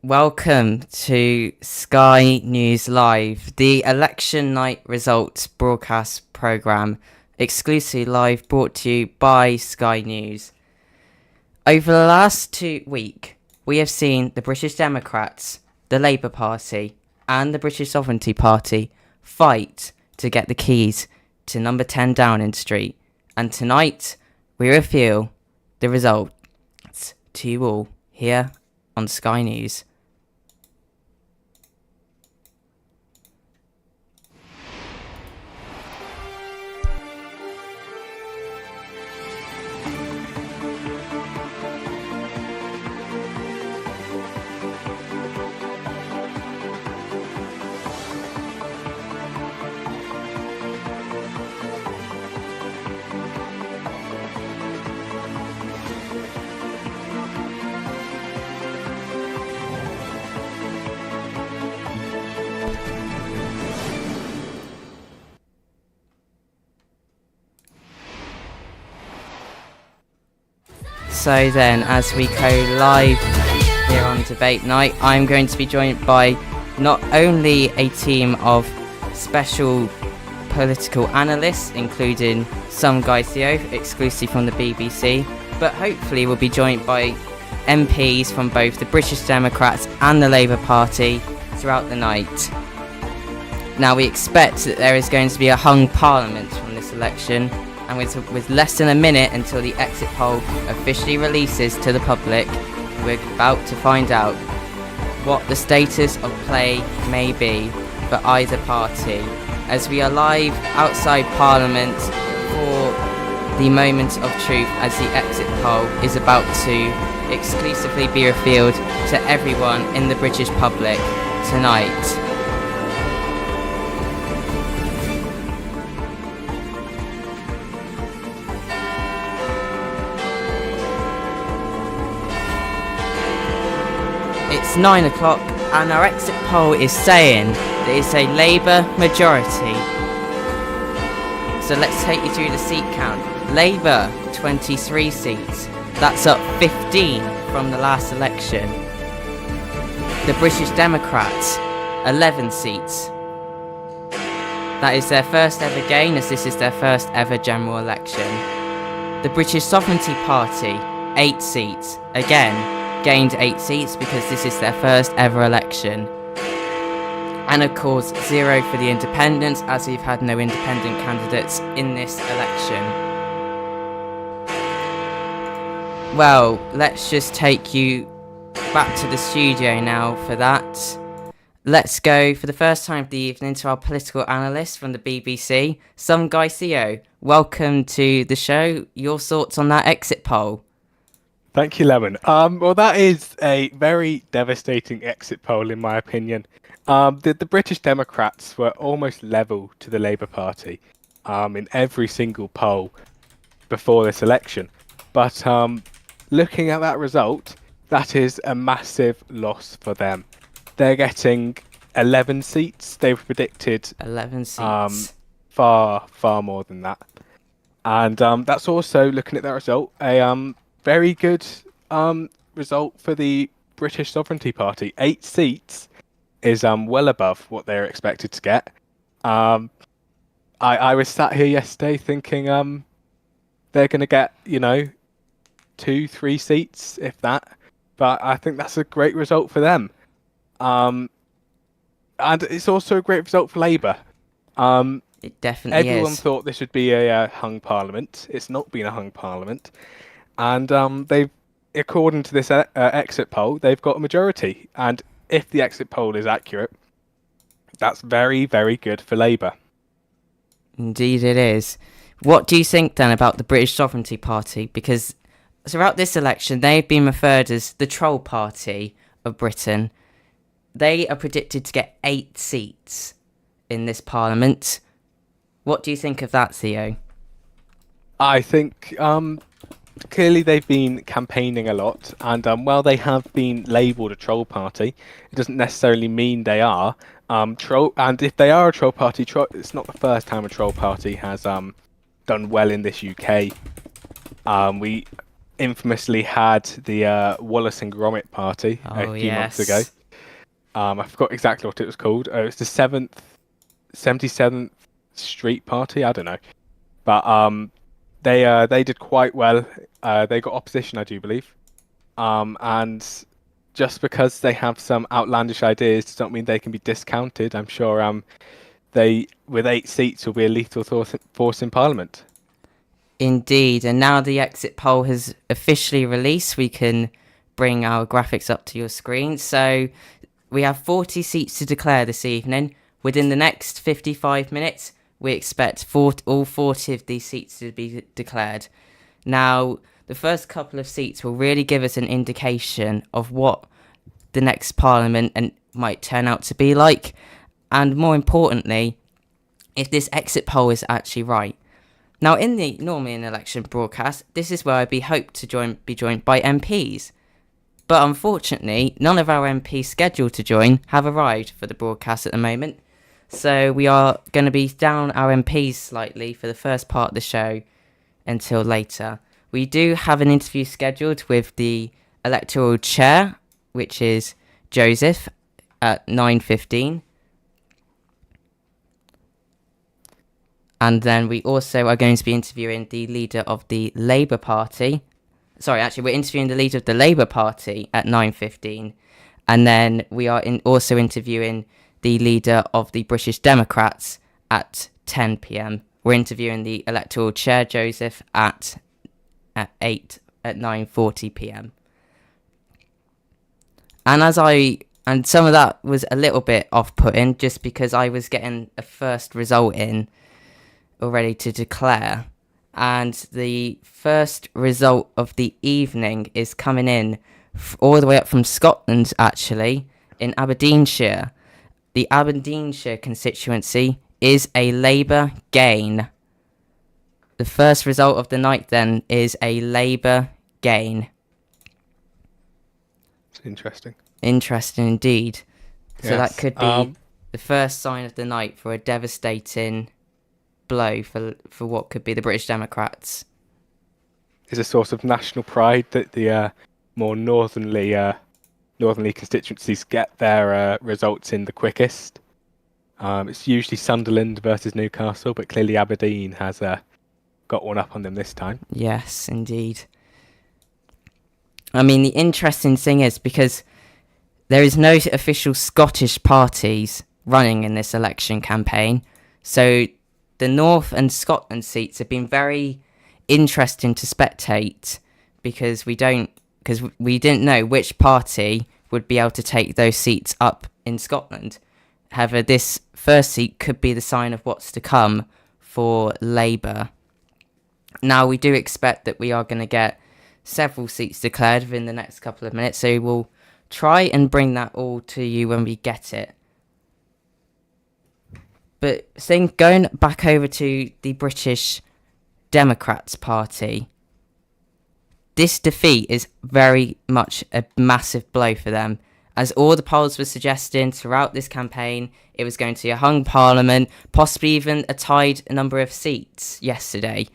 Welcome to Sky News Live, the election night results broadcast programme, exclusively live brought to you by Sky News. Over the last 2 weeks, we have seen the British Democrats, the Labour Party, and the British Sovereignty Party fight to get the keys to number 10 Downing Street. And tonight, we reveal the results to you all here on Sky News. So then, as we go live here on Debate Night, I'm going to be joined by not only a team of special political analysts, including some Guy Theo, exclusively from the BBC, but hopefully we'll be joined by MPs from both the British Democrats and the Labour Party throughout the night. Now, we expect that there is going to be a hung parliament from this election, and with less than a minute until the exit poll officially releases to the public, we're about to find out what the status of play may be for either party, as we are live outside Parliament for the moment of truth as the exit poll is about to exclusively be revealed to everyone in the British public tonight. It's 9 o'clock and our exit poll is saying that it's a Labour majority. So let's take you through the seat count. Labour, 23 seats. That's up 15 from the last election. The British Democrats, 11 seats. That is their first ever gain, as this is their first ever general election. The British Sovereignty Party, 8 seats. Again, gained 8 seats because this is their first ever election. And of course 0 for the independents, as we've had no independent candidates in this election. Well, let's just take you back to the studio now for that. Let's go for the first time of the evening to our political analyst from the BBC, some Guy Theo. Welcome to the show. Your thoughts on that exit poll? Thank you, Lemon. Well, that is a very devastating exit poll, in my opinion. The British Democrats were almost level to the Labour Party in every single poll before this election. But looking at that result, that is a massive loss for them. They're getting 11 seats. They were predicted 11 seats. Far more than that. And that's also, looking at that result, a very good result for the British Sovereignty Party. 8 seats is well above what they're expected to get. I was sat here yesterday thinking they're going to get, 2-3 seats, if that. But I think that's a great result for them. And it's also a great result for Labour. It definitely Everyone is. thought this would be a hung parliament. It's not been a hung parliament. And they've, according to this exit poll, they've got a majority. And if the exit poll is accurate, that's very, very good for Labour. Indeed it is. What do you think then about the British Sovereignty Party? Because throughout this election, they've been referred as the troll party of Britain. They are predicted to get 8 seats in this parliament. What do you think of that, Theo? I think clearly they've been campaigning a lot, and while they have been labelled a troll party, it doesn't necessarily mean they are. Troll, and if they are a troll party, it's not the first time a troll party has done well in this UK. infamously had the Wallace and Gromit party a Oh, few months ago. yes. I forgot exactly what it was called. It was the 77th Street Party. I don't know, but they did quite well. They got opposition, I do believe. And just because they have some outlandish ideas does not mean they can be discounted. I'm sure they, with 8 seats, will be a lethal force in Parliament. Indeed, and now the exit poll has officially released, we can bring our graphics up to your screen. So we have 40 seats to declare this evening. Within the next 55 minutes, we expect all 40 of these seats to be declared. Now, the first couple of seats will really give us an indication of what the next parliament might turn out to be like, and more importantly, if this exit poll is actually right. Now, normally in an election broadcast, this is where I'd be hoped to be joined by MPs. But unfortunately, none of our MPs scheduled to join have arrived for the broadcast at the moment. So we are going to be down our MPs slightly for the first part of the show until later. We do have an interview scheduled with the electoral chair, which is Joseph, at 9:15. And then we also are going to be interviewing the leader of the Labour Party. Sorry, actually, we're interviewing the leader of the Labour Party at 9:15. And then we are also interviewing the leader of the British Democrats at 10 p.m. We're interviewing the electoral chair, Joseph, at 9:40 p.m. And some of that was a little bit off-putting just because I was getting a first result in already to declare, and the first result of the evening is coming in all the way up from Scotland, actually, in Aberdeenshire. The Aberdeenshire constituency is a Labour gain. The first result of the night then is a Labour gain. It's interesting. Interesting indeed. So Yes. that could be the first sign of the night for a devastating blow for what could be the British Democrats. Is a source of national pride that the more northernly constituencies get their results in the quickest. It's usually Sunderland versus Newcastle, but clearly Aberdeen has got one up on them this time. Yes, indeed. I mean, the interesting thing is because there is no official Scottish parties running in this election campaign, so the North and Scotland seats have been very interesting to spectate because we didn't know which party would be able to take those seats up in Scotland. However, this first seat could be the sign of what's to come for Labour. Now, we do expect that we are going to get several seats declared within the next couple of minutes, so we'll try and bring that all to you when we get it. But going back over to the British Democrats Party, this defeat is very much a massive blow for them. As all the polls were suggesting throughout this campaign, it was going to be a hung parliament, possibly even a tied number of seats yesterday.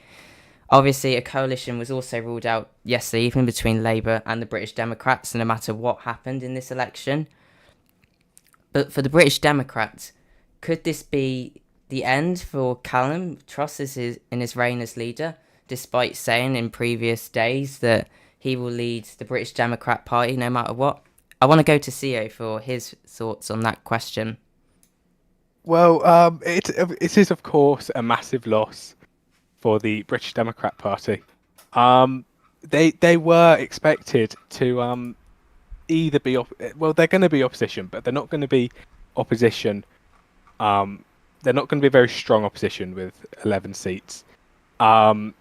Obviously, a coalition was also ruled out yesterday evening between Labour and the British Democrats, no matter what happened in this election. But for the British Democrats, could this be the end for Callum Truss in his reign as leader, despite saying in previous days that he will lead the British Democrat Party no matter what? I want to go to CEO for his thoughts on that question. Well, it is of course a massive loss for the British Democrat Party. They were expected to either be they're going to be opposition, but they're not going to be opposition. They're not going to be a very strong opposition with 11 seats. And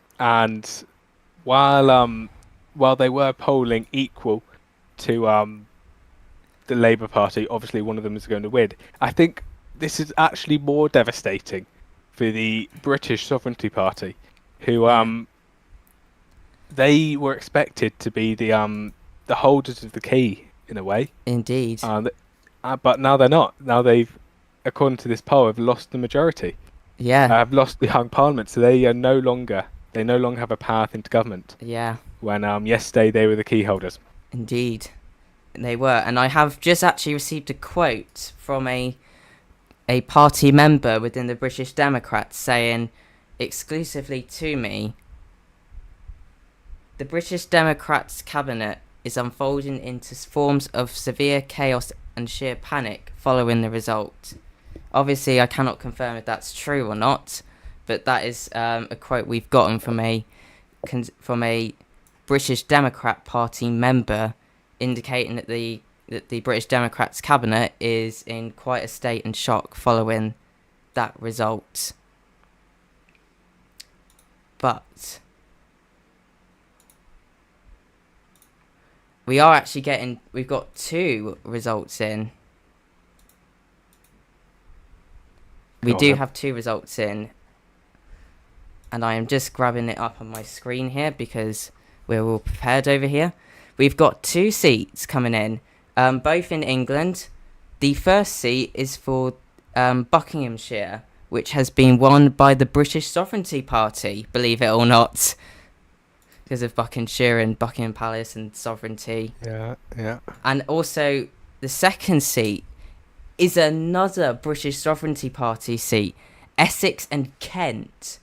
while they were polling equal to the Labour Party, obviously one of them is going to win. I think this is actually more devastating for the British Sovereignty Party, who they were expected to be the holders of the key in a way. Indeed. But now they're not. Now they've, according to this poll, have lost the majority. Yeah. Have lost the hung parliament, so they no longer have a path into government. Yeah. when yesterday they were the key holders. Indeed, they were. And I have just actually received a quote from a party member within the British Democrats saying exclusively to me, "The British Democrats cabinet is unfolding into forms of severe chaos and sheer panic following the result." Obviously, I cannot confirm if that's true or not, but that is a quote we've gotten from a British Democrat Party member, indicating that the British Democrats cabinet is in quite a state and shock following that result. But we've got 2 results in. We do have 2 results in, and I am just grabbing it up on my screen here because we're all prepared over here. We've got 2 seats coming in, both in England. The first seat is for Buckinghamshire, which has been won by the British Sovereignty Party, believe it or not, because of Buckinghamshire and Buckingham Palace and sovereignty. Yeah. And also, the second seat is another British Sovereignty Party seat, Essex and Kent.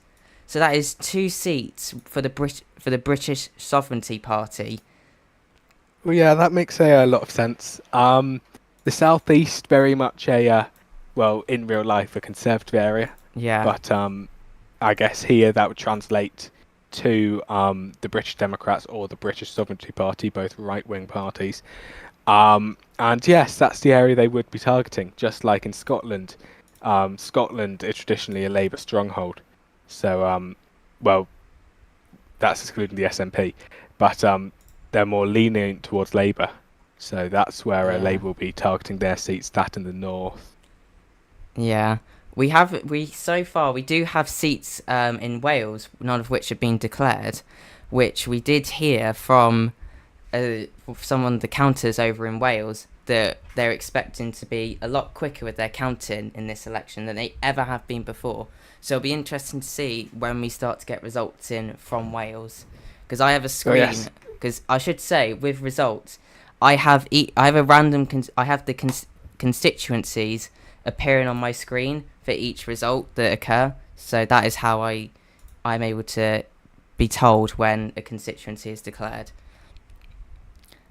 So that is 2 seats for the British Sovereignty Party. Well, yeah, that makes a lot of sense. The southeast very much in real life a conservative area. Yeah. But I guess here that would translate to the British Democrats or the British Sovereignty Party, both right-wing parties. And yes, that's the area they would be targeting, just like in Scotland. Scotland is traditionally a Labour stronghold. So, that's excluding the SNP. But they're more lenient towards Labour. So that's where Labour will be targeting their seats, that in the north. Yeah. We do have seats in Wales, none of which have been declared, which we did hear from someone, the counters over in Wales, that they're expecting to be a lot quicker with their counting in this election than they ever have been before. So it'll be interesting to see when we start to get results in from Wales, because I have a screen. Because I should say, with results, I have the constituencies appearing on my screen for each result that occur. So that is how I'm able to be told when a constituency is declared.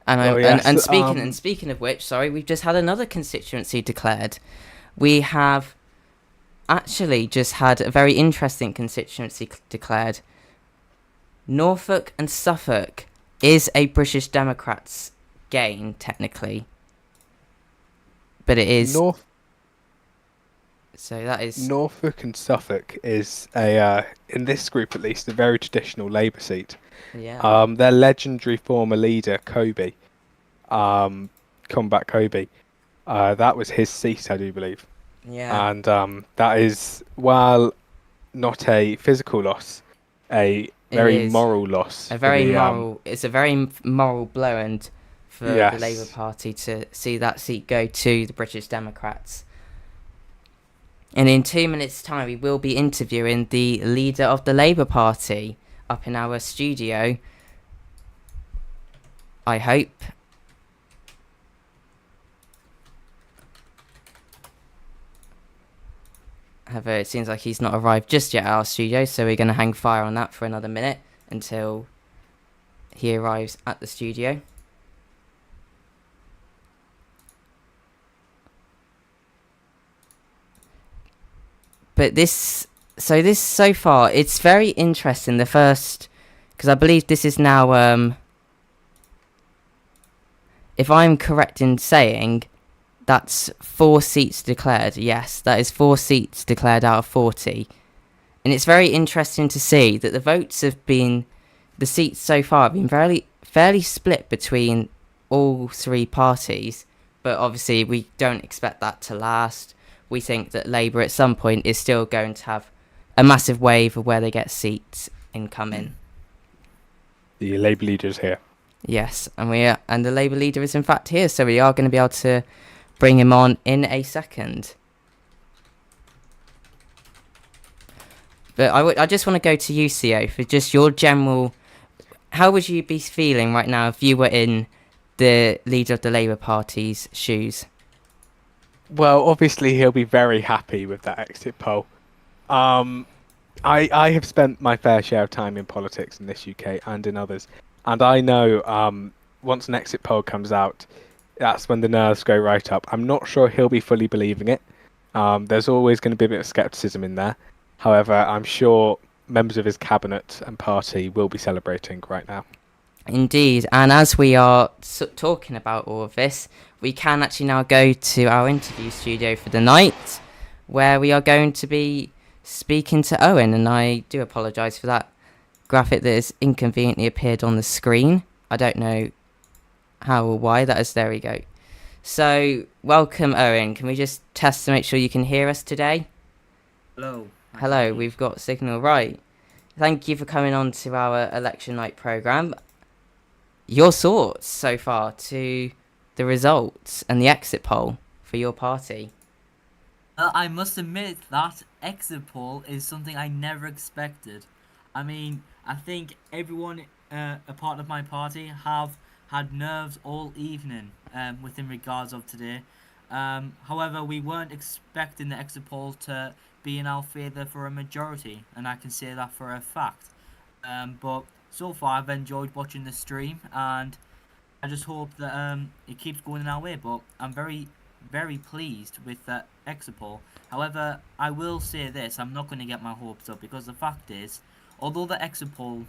And speaking of which, we've just had another constituency declared. We have actually just had a very interesting constituency declared. Norfolk and Suffolk is a British Democrats gain, technically. But it is... So that is... Norfolk and Suffolk is, in this group at least, a very traditional Labour seat. Yeah. Their legendary former leader, Combat Kobe, that was his seat, I do believe. Yeah. And that is, while not a physical loss, a very moral loss. It's a very moral blow, and for the Labour Party to see that seat go to the British Democrats. And in 2 minutes' time, we will be interviewing the leader of the Labour Party up in our studio. I hope. However, it seems like he's not arrived just yet at our studio, so we're going to hang fire on that for another minute until he arrives at the studio. But so far, it's very interesting. The first, because I believe this is now, if I'm correct in saying, that's 4 seats declared. Yes, that is 4 seats declared out of 40. And it's very interesting to see that the seats so far have been fairly split between all 3 parties. But obviously, we don't expect that to last. We think that Labour at some point is still going to have a massive wave of where they get seats incoming. The Labour leader is here. Yes, and the Labour leader is in fact here, so we are going to be able to bring him on in a second. But I just want to go to you, CO, for just your general how would you be feeling right now if you were in the leader of the Labour Party's shoes? Well, obviously he'll be very happy with that exit poll. Um, I have spent my fair share of time in politics in this UK and in others, and I know once an exit poll comes out, that's when the nerves go right up. I'm not sure he'll be fully believing it. There's always going to be a bit of skepticism in there. However, I'm sure members of his cabinet and party will be celebrating right now. Indeed, and as we are talking about all of this, we can actually now go to our interview studio for the night, where we are going to be speaking to Owen, and I do apologise for that graphic that has inconveniently appeared on the screen. I don't know how or why that is. There we go. So, welcome, Owen. Can we just test to make sure you can hear us today? Hello. Hello, we've got signal right. Thank you for coming on to our election night programme. Your thoughts so far to the results and the exit poll for your party? I must admit that exit poll is something I never expected. I mean, I think everyone a part of my party have had nerves all evening within regards of today. However, we weren't expecting the exit poll to be in our favour for a majority, and I can say that for a fact. But so far, I've enjoyed watching the stream, and I just hope that it keeps going in our way. But I'm very, very pleased with the exit poll. However, I will say this: I'm not going to get my hopes up, because the fact is, although the exit poll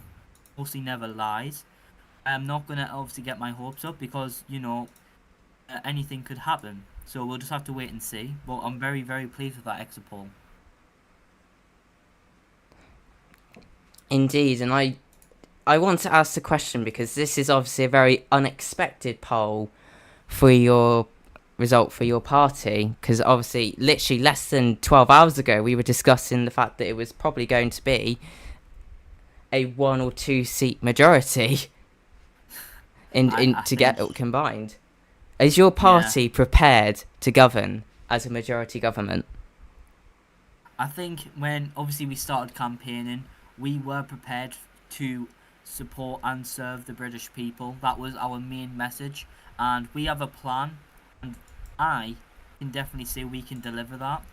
mostly never lies, I'm not going to obviously get my hopes up, because anything could happen. So we'll just have to wait and see. But I'm very, very pleased with that exit poll. Indeed, and I want to ask the question because this is obviously a very unexpected poll for your result for your party, because obviously literally less than 12 hours ago we were discussing the fact that it was probably going to be a 1 or 2 seat majority to get it combined. Is your party prepared to govern as a majority government? I think when obviously we started campaigning, we were prepared to support and serve the British people. That was our main message, and we have a plan, and I can definitely say we can deliver that.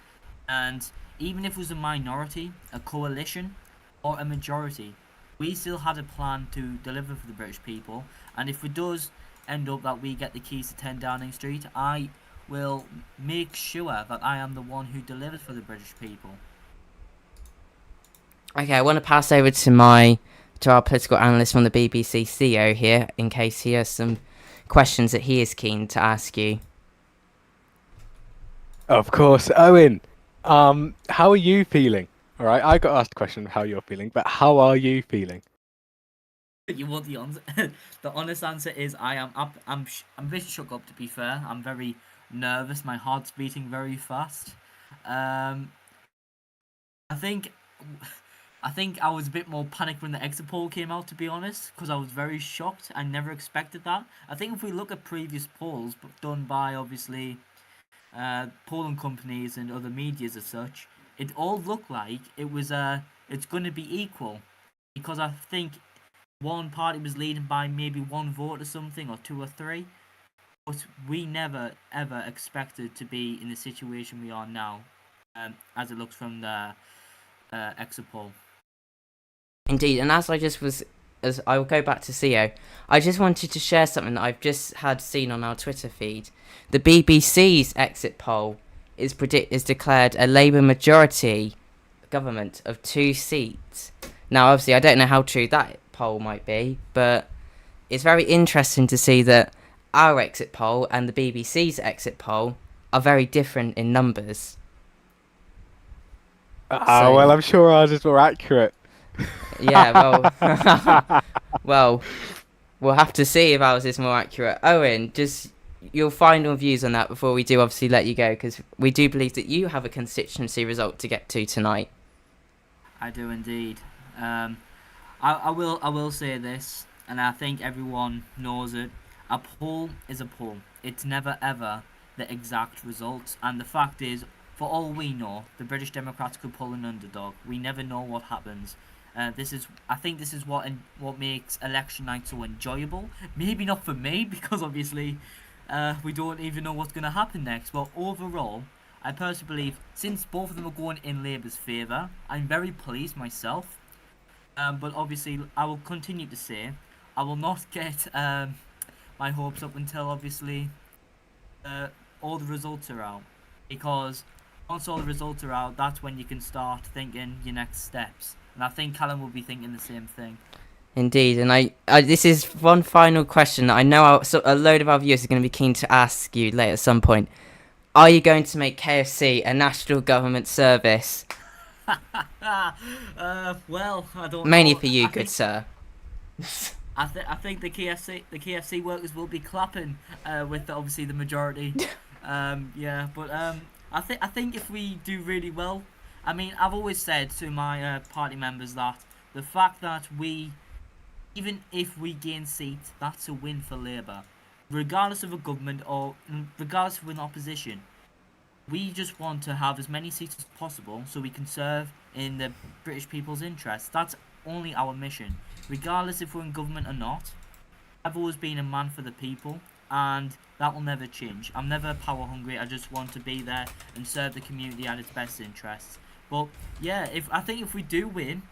And even if it was a minority, a coalition, or a majority, we still had a plan to deliver for the British people. And if it does end up that we get the keys to 10 Downing Street, I will make sure that I am the one who delivers for the British people. Okay, I want to pass over to our political analyst from the BBC, Theo, here, in case he has some questions that he is keen to ask you. Of course, Owen. How are you feeling? All right, I got asked a question of how you're feeling, but how are you feeling? You want the answer? The honest answer is I am up. I'm a bit shook up, to be fair. I'm very nervous. My heart's beating very fast. I think I was a bit more panicked when the exit poll came out, to be honest, because I was very shocked. I never expected that. I think if we look at previous polls done by obviously polling companies and other medias as such, it all looked like it's going to be equal, because I think one party was leading by maybe 1 vote or something, or 2 or 3. But we never ever expected to be in the situation we are now, as it looks from the exit poll. Indeed, and as I will go back to Theo, I just wanted to share something that I've just had seen on our Twitter feed. The BBC's exit poll is declared a Labour majority government of 2 seats. Now, obviously, I don't know how true that poll might be, but it's very interesting to see that our exit poll and the BBC's exit poll are very different in numbers. Well, I'm sure ours is more accurate. Yeah, well, we'll have to see if ours is more accurate. Owen, just your final views on that before we do obviously let you go, because we do believe that you have a constituency result to get to tonight. I do indeed. I will say this, and I think everyone knows it. A poll is a poll. It's never ever the exact result. And the fact is, for all we know, the British Democrats could pull an underdog. We never know what happens. I think this is what makes election night so enjoyable. Maybe not for me because obviously, we don't even know what's going to happen next. But overall, I personally believe since both of them are going in Labour's favour, I'm very pleased myself. But obviously, I will continue to say I will not get my hopes up until obviously uh, all the results are out, because once all the results are out, that's when you can start thinking your next steps. And I think Callum will be thinking the same thing. Indeed, and this is one final question that I know a load of our viewers are going to be keen to ask you later at some point. Are you going to make KFC a national government service? Well, I don't Mainly know. for you, good sir. I think the KFC workers will be clapping with obviously the majority. Yeah, but I think if we do really well, I mean, I've always said to my party members that the fact that even if we gain seats, that's a win for Labour, regardless of a government or regardless of an opposition. We just want to have as many seats as possible so we can serve in the British people's interests. That's only our mission, regardless if we're in government or not. I've always been a man for the people, and that will never change. I'm never power hungry. I just want to be there and serve the community at its best interests. But yeah, if we do win,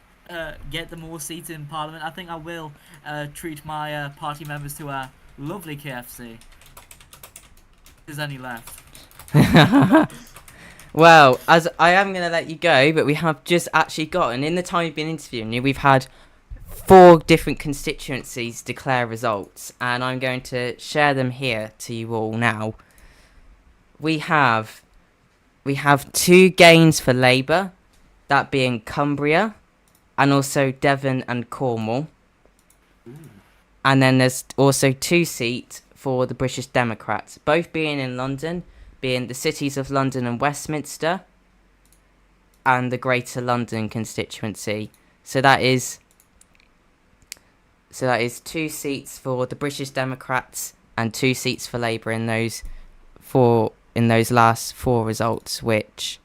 get the more seats in Parliament, I think I will treat my party members to a lovely KFC. If there's any left. Well, as I am going to let you go, but we have just actually gotten, in the time we've been interviewing you, we've had 4 different constituencies declare results, and I'm going to share them here to you all now. We have 2 gains for Labour, that being Cumbria, and also Devon and Cornwall. And then there's also 2 seats for the British Democrats, both being in London, being the cities of London and Westminster, and the Greater London constituency. So that is 2 seats for the British Democrats and 2 seats for Labour in those last 4 results, which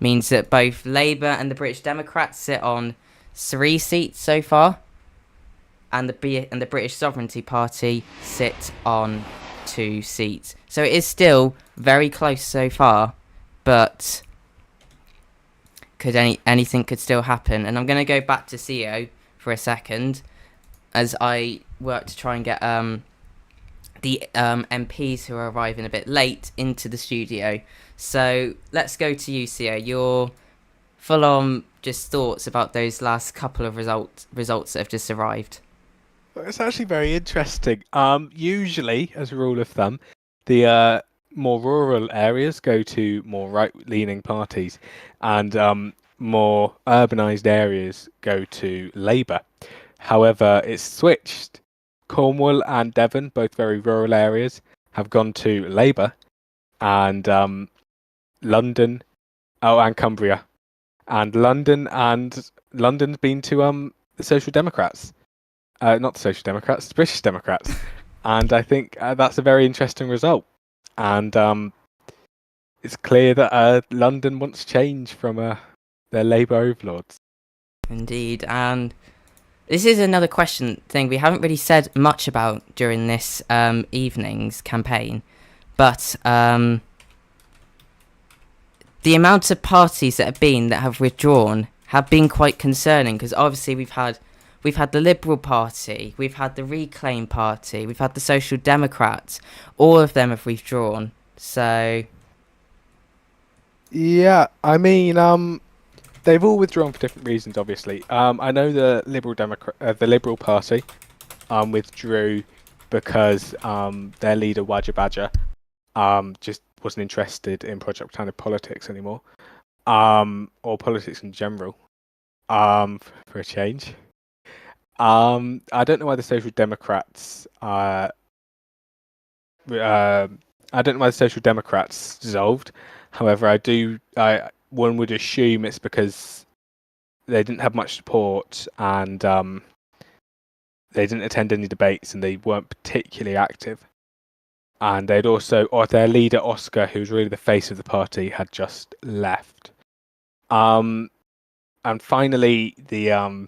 means that both Labour and the British Democrats sit on 3 seats so far, and the British Sovereignty Party sit on 2 seats. So it is still very close so far, but anything could still happen. And I'm going to go back to CEO for a second, as I work to try and get the MPs who are arriving a bit late into the studio. So let's go to you, CEO. Your full-on just thoughts about those last couple of results that have just arrived. It's actually very interesting. Usually, as a rule of thumb, the more rural areas go to more right-leaning parties, and more urbanised areas go to Labour. However, it's switched. Cornwall and Devon, both very rural areas, have gone to Labour, and London, and Cumbria, and London's been to the Social Democrats. Not the Social Democrats, the British Democrats. And I think that's a very interesting result. And it's clear that London wants change from their Labour overlords. Indeed, and this is another thing we haven't really said much about during this evening's campaign, but the amount of parties that have withdrawn have been quite concerning, because obviously we've had the Liberal Party, we've had the Reclaim Party, we've had the Social Democrats. All of them have withdrawn. So yeah, I mean, they've all withdrawn for different reasons. Obviously, I know the Liberal Party, withdrew because their leader Wajir Badger, just wasn't interested in Project Planet politics anymore, or politics in general, for a change. I don't know why the Social Democrats dissolved. However, one would assume it's because they didn't have much support, and they didn't attend any debates, and they weren't particularly active. And or their leader Oscar, who's really the face of the party, had just left. And finally, the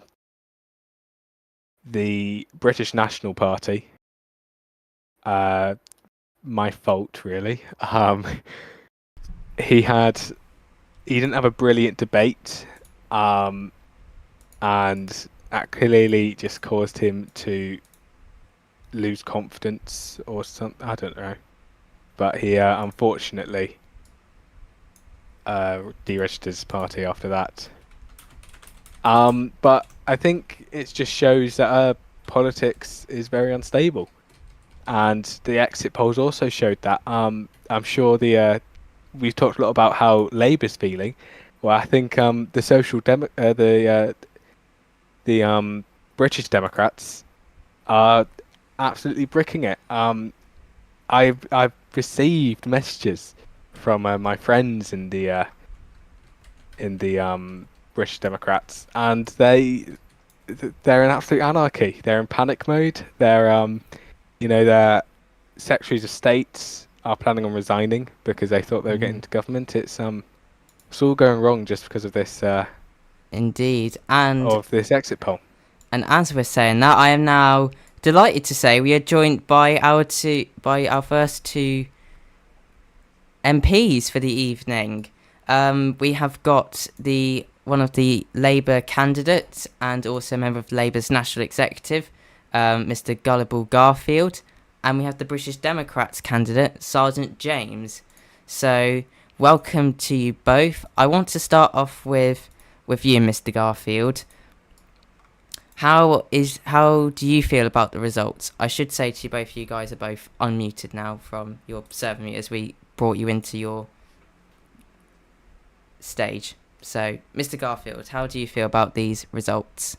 the British National Party. My fault, really. He didn't have a brilliant debate, and that clearly just caused him to lose confidence or something. I don't know, but he unfortunately deregistered his party after that. But I think it just shows that politics is very unstable, and the exit polls also showed that. I'm sure we've talked a lot about how Labour's feeling. Well, I think the British Democrats are absolutely bricking it. I've received messages from my friends in the British Democrats, and they're in absolute anarchy. They're in panic mode. Their secretaries of state are planning on resigning because they thought they were getting into government. It's all going wrong just because of this. Indeed, and of this exit poll. And as we're saying that, I am now delighted to say we are joined by our first two MPs for the evening. We have got one of the Labour candidates and also a member of Labour's National Executive, Mr. Gullible Garfield, and we have the British Democrats candidate, Sergeant James. So, welcome to you both. I want to start off with you, Mr. Garfield. How do you feel about the results? I should say to you both, you guys are both unmuted now from your server mute as we brought you into your stage. So, Mr. Garfield, how do you feel about these results?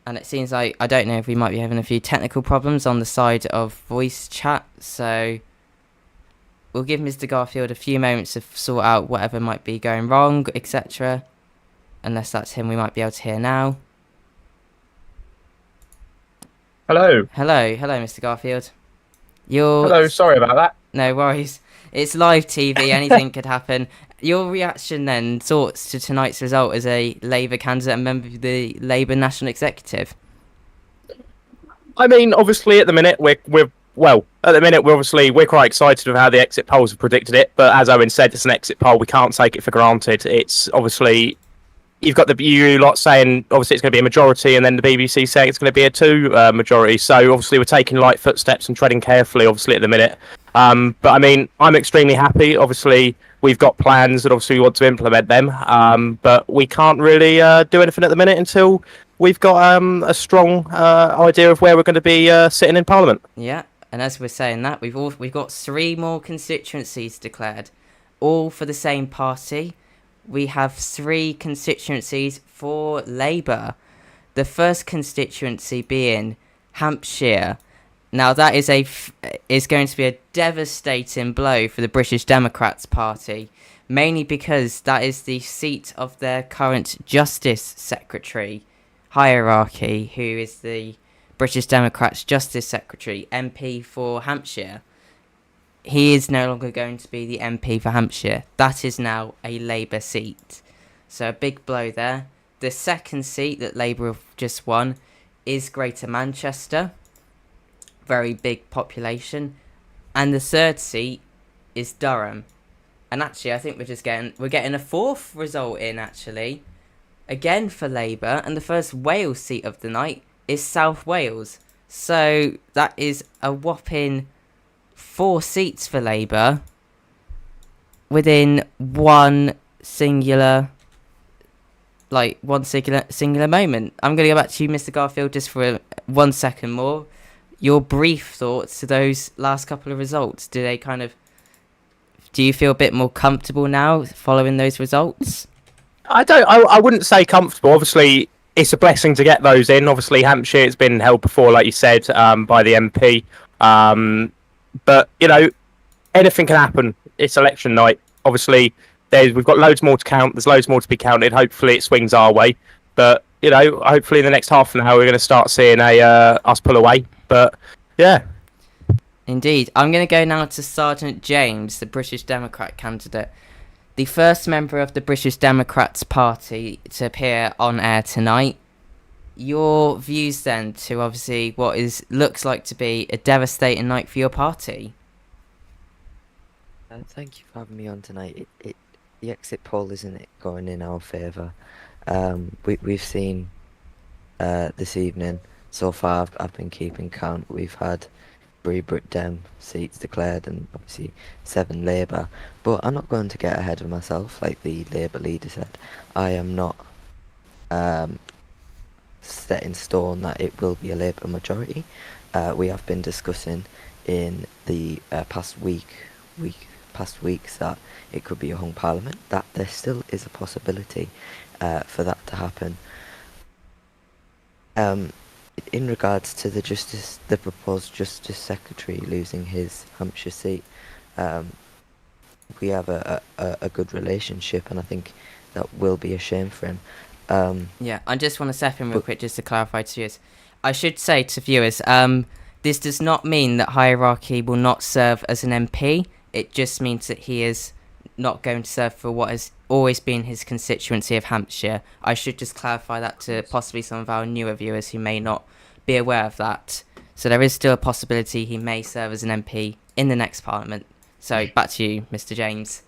And it seems like, I don't know if we might be having a few technical problems on the side of voice chat, so we'll give Mr. Garfield a few moments to sort out whatever might be going wrong, etc. Unless that's him, we might be able to hear now. Hello. Hello, Mr. Garfield. Hello, sorry about that. No worries. It's live TV, anything could happen. Your reaction then, thoughts to tonight's result as a Labour candidate and member of the Labour National Executive? I mean, obviously, at the minute, we're quite excited with how the exit polls have predicted it. But as Owen said, it's an exit poll. We can't take it for granted. It's obviously, you've got you lot saying, obviously, it's going to be a majority, and then the BBC saying it's going to be a two majority. So, obviously, we're taking light footsteps and treading carefully, obviously, at the minute. But, I mean, I'm extremely happy. Obviously, we've got plans and obviously we want to implement them. But we can't really do anything at the minute until we've got a strong idea of where we're going to be sitting in Parliament. Yeah, and as we're saying that, we've got 3 more constituencies declared, all for the same party. We have 3 constituencies for Labour. The first constituency being Hampshire. Now that is going to be a devastating blow for the British Democrats Party, mainly because that is the seat of their current Justice Secretary hierarchy, who is the British Democrats Justice Secretary, MP for Hampshire. He is no longer going to be the MP for Hampshire. That is now a Labour seat. So a big blow there. The second seat that Labour have just won is Greater Manchester. Very big population. And the third seat is Durham. And actually, I think we're getting a 4th result in, actually. Again for Labour. And the first Wales seat of the night is South Wales. So that is a whopping 4 seats for Labour within one singular moment. I'm going to go back to you, Mr. Garfield, just for 1 second more. Your brief thoughts to those last couple of results. Do you feel a bit more comfortable now following those results? I wouldn't say comfortable. Obviously, it's a blessing to get those in. Obviously, Hampshire has been held before, like you said, by the MP. But, you know, anything can happen. It's election night. Obviously, we've got loads more to count. There's loads more to be counted. Hopefully, it swings our way. But, you know, hopefully in the next half an hour we're going to start seeing us pull away. But yeah. Indeed. I'm going to go now to Sergeant James, the British Democrat candidate, the first member of the British Democrats Party to appear on air tonight. Your views then to obviously what looks like to be a devastating night for your party. Thank you for having me on tonight. The exit poll isn't going in our favour. We've seen this evening so far. I've been keeping count. We've had 3 Brit Dem seats declared and obviously 7 Labour. But I'm not going to get ahead of myself like the Labour leader said. I am not set in stone that it will be a Labour majority. We have been discussing in the past weeks that it could be a hung parliament, that there still is a possibility for that to happen. In regards to the proposed Justice Secretary losing his Hampshire seat, we have a good relationship, and I think that will be a shame for him. Yeah, I just want to step in real quick just to clarify to viewers. I should say to viewers, this does not mean that Hierarchy will not serve as an MP. It just means that he is not going to serve for what has always been his constituency of Hampshire. I should just clarify that to possibly some of our newer viewers who may not be aware of that. So there is still a possibility he may serve as an MP in the next Parliament. So back to you, Mr. James.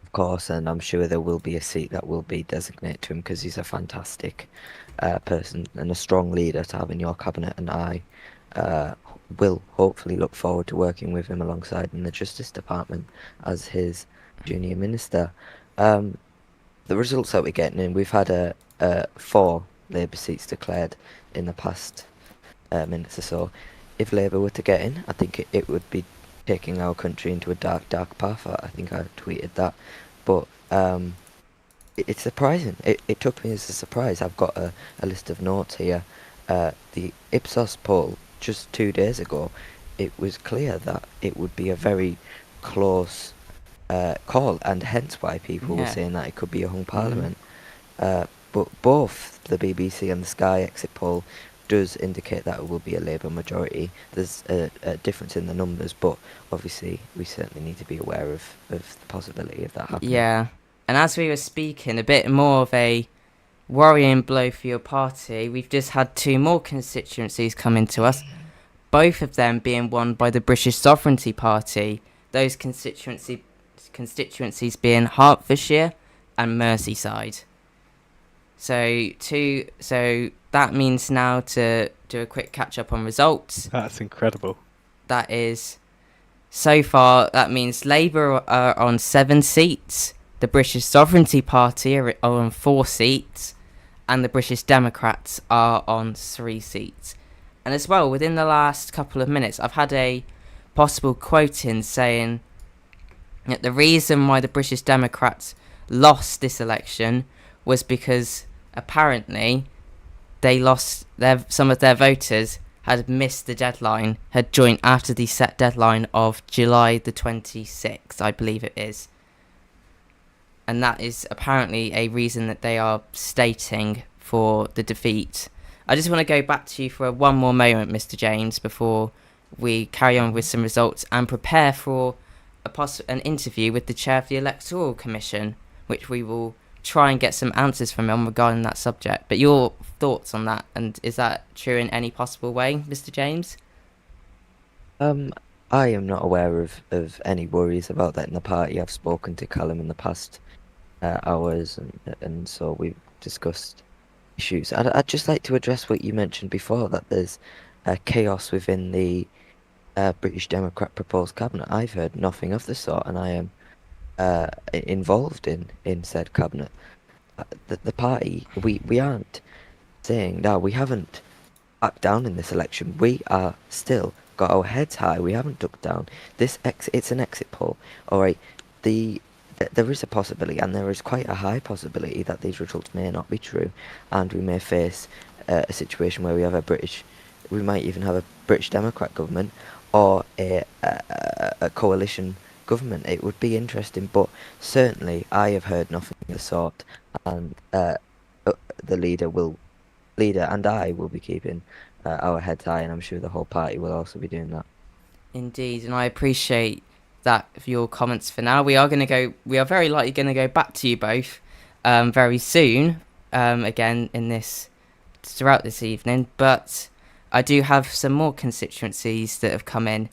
Of course, and I'm sure there will be a seat that will be designated to him because he's a fantastic person and a strong leader to have in your cabinet, and I will hopefully look forward to working with him alongside in the Justice Department as his junior minister. The results that we're getting in, we've had 4 Labour seats declared in the past minutes or so. If Labour were to get in, I think it would be taking our country into a dark path. I think I tweeted that, but it's surprising. It took me as a surprise. I've got a list of notes here. The Ipsos poll just 2 days ago, it was clear that it would be a very close call, and hence why people were saying that it could be a hung parliament. But both the BBC and the Sky exit poll does indicate that it will be a Labour majority. There's a difference in the numbers, but obviously we certainly need to be aware of the possibility of that happening. Yeah, and as we were speaking, a bit more of a worrying blow for your party. We've just had 2 more constituencies come into us, both of them being won by the British Sovereignty Party. Those constituencies being Hertfordshire and Merseyside. So that means now to do a quick catch up on results. That's incredible. That is, so far, that means Labour are on 7 seats, the British Sovereignty Party are on 4 seats, and the British Democrats are on 3 seats. And as well, within the last couple of minutes, I've had a possible quote in saying that the reason why the British Democrats lost this election was because apparently they lost some of their voters had missed the deadline, had joined after the set deadline of July the 26th, I believe it is. And that is apparently a reason that they are stating for the defeat. I just want to go back to you for one more moment, Mr. James, before we carry on with some results and prepare for an interview with the chair of the Electoral Commission, which we will try and get some answers from him regarding that subject. But your thoughts on that, and is that true in any possible way, Mr. James? I am not aware of any worries about that in the party. I've spoken to Callum in the past hours, and so we've discussed issues. I'd just like to address what you mentioned before, that there's chaos within the British Democrat proposed cabinet. I've heard nothing of the sort, and I am involved in said cabinet. The party, we aren't saying, no, we haven't backed down in this election. We are still got our heads high. We haven't ducked down. It's an exit poll. All right, there is a possibility, and there is quite a high possibility that these results may not be true, and we may face a situation where we might even have a British Democrat government or a coalition government. It would be interesting, but certainly I have heard nothing of the sort, and the leader and I will be keeping our heads high, and I'm sure the whole party will also be doing that. Indeed, and I appreciate that for your comments for now. We are very likely going to go back to you both very soon, again throughout this evening, but I do have some more constituencies that have come in.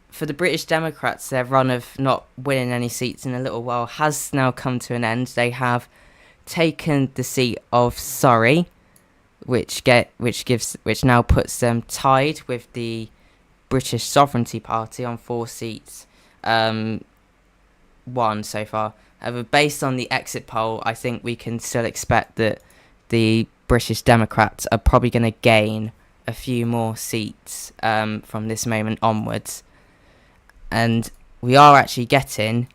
For the British Democrats, their run of not winning any seats in a little while has now come to an end. They have taken the seat of Surrey, which now puts them tied with the British Sovereignty Party on 4 seats, 1 so far. However, based on the exit poll, I think we can still expect that the British Democrats are probably going to gain a few more seats from this moment onwards. And we are actually getting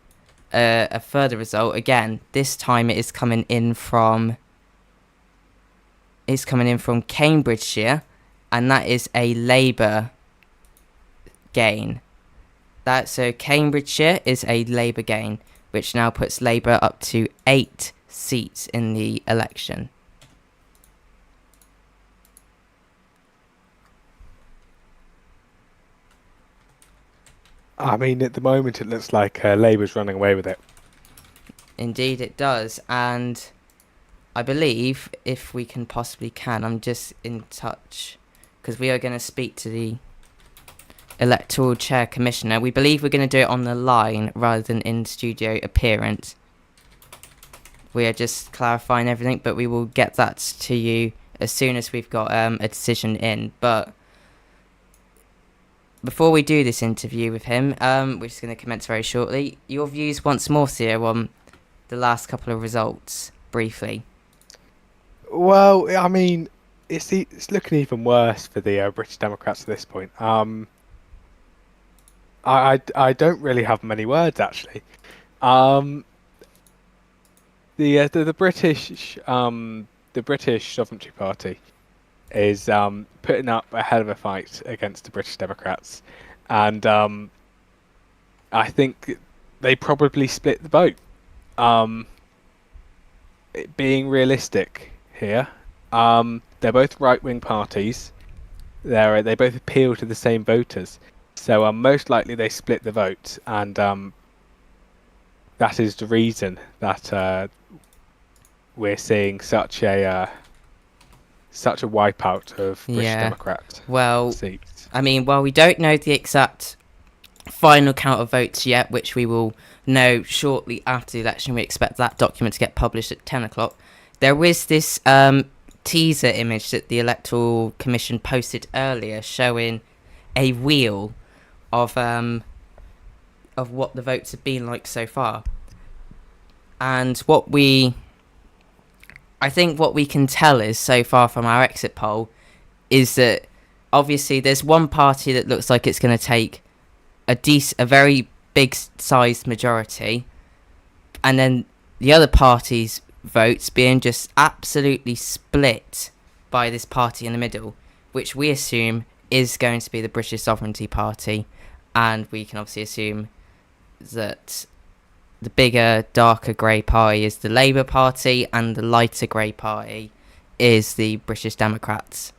a further result. Again, this time it is coming in from Cambridgeshire, and that is a Labour gain. So Cambridgeshire is a Labour gain, which now puts Labour up to 8 seats in the election. I mean, at the moment, it looks like Labour's running away with it. Indeed, it does, and I believe, if we can, I'm just in touch, because we are going to speak to the Electoral Chair Commissioner. We believe we're going to do it on the line rather than in studio appearance. We are just clarifying everything, but we will get that to you as soon as we've got a decision in. But before we do this interview with him, we're just going to commence very shortly. Your views once more, Theo, on the last couple of results, briefly. Well, I mean, it's looking even worse for the British Democrats at this point. I don't really have many words, actually. The British Sovereignty Party is putting up a hell of a fight against the British Democrats, and I think they probably split the vote. Being realistic here, they're both right-wing parties. They both appeal to the same voters, so most likely they split the vote, and that is the reason that we're seeing such a wipeout of British Democrat seats. I mean, while we don't know the exact final count of votes yet, which we will know shortly after the election, we expect that document to get published at 10 o'clock. There is this teaser image that the Electoral Commission posted earlier showing a wheel of what the votes have been like so far. And I think what we can tell is, so far from our exit poll, is that obviously there's one party that looks like it's going to take a very big sized majority, and then the other party's votes being just absolutely split by this party in the middle, which we assume is going to be the British Sovereignty Party, and we can obviously assume that the bigger, darker grey party is the Labour Party, and the lighter grey party is the British Democrats.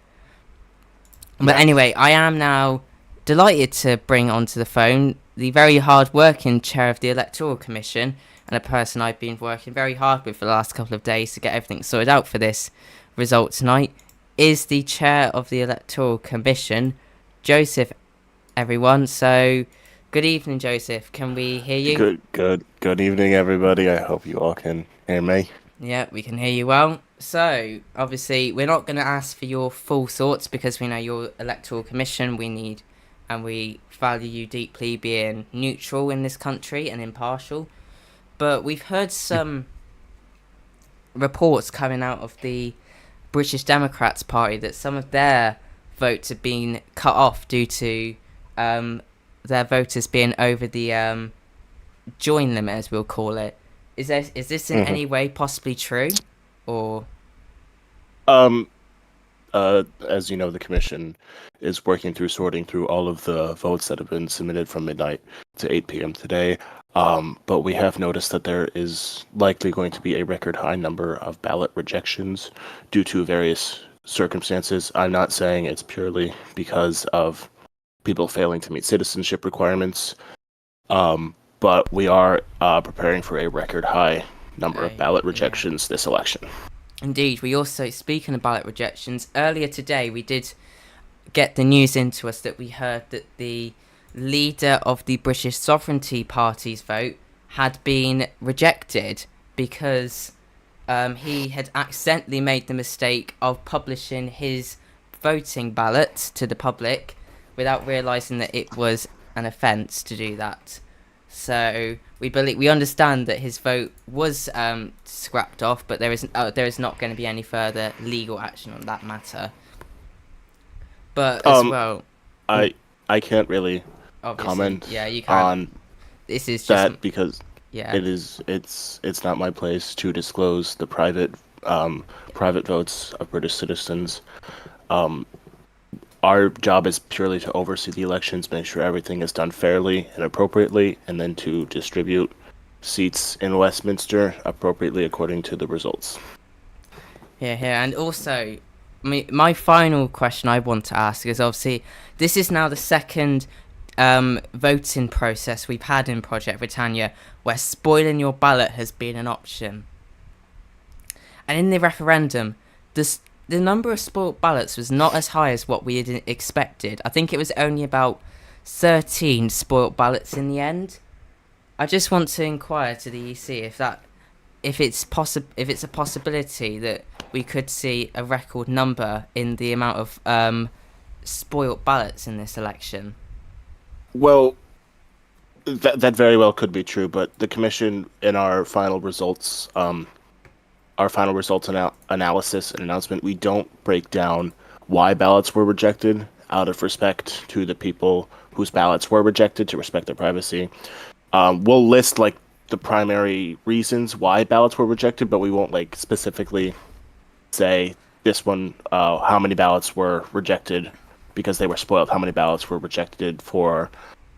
But anyway, I am now delighted to bring onto the phone the very hard-working chair of the Electoral Commission, and a person I've been working very hard with for the last couple of days to get everything sorted out for this result tonight, is the chair of the Electoral Commission, Joseph, everyone. So, good evening, Joseph. Can we hear you? Good evening, everybody. I hope you all can hear me. Yeah, we can hear you well. So, obviously, we're not going to ask for your full thoughts because we know your Electoral Commission. We value you deeply being neutral in this country and impartial. But we've heard some reports coming out of the British Democrats Party that some of their votes have been cut off due to their voters being over the join limit, as we'll call it. Is this in any way possibly true, or? As you know, the commission is sorting through all of the votes that have been submitted from midnight to 8 p.m. today. But we have noticed that there is likely going to be a record high number of ballot rejections due to various circumstances. I'm not saying it's purely because of people failing to meet citizenship requirements, but we are preparing for a record high number of ballot rejections this election. Indeed, we also, speaking of ballot rejections, earlier today we did get the news into us that we heard that the leader of the British Sovereignty Party's vote had been rejected because he had accidentally made the mistake of publishing his voting ballot to the public without realising that it was an offence to do that. So we understand that his vote was scrapped off, but there is not going to be any further legal action on that matter. But as well, I can't really comment on this is just that because it's not my place to disclose the private votes of British citizens. Our job is purely to oversee the elections, make sure everything is done fairly and appropriately, and then to distribute seats in Westminster appropriately according to the results. And also, my final question I want to ask is, obviously, this is now the second voting process we've had in Project Britannia where spoiling your ballot has been an option. And in the referendum, the number of spoilt ballots was not as high as what we had expected. I think it was only about 13 spoilt ballots in the end. I just want to inquire to the EC if it's a possibility that we could see a record number in the amount of spoilt ballots in this election. Well, that very well could be true, but the Commission in our final results analysis and announcement, we don't break down why ballots were rejected out of respect to the people whose ballots were rejected, to respect their privacy. We'll list like the primary reasons why ballots were rejected, but we won't like specifically say this one, how many ballots were rejected because they were spoiled, how many ballots were rejected for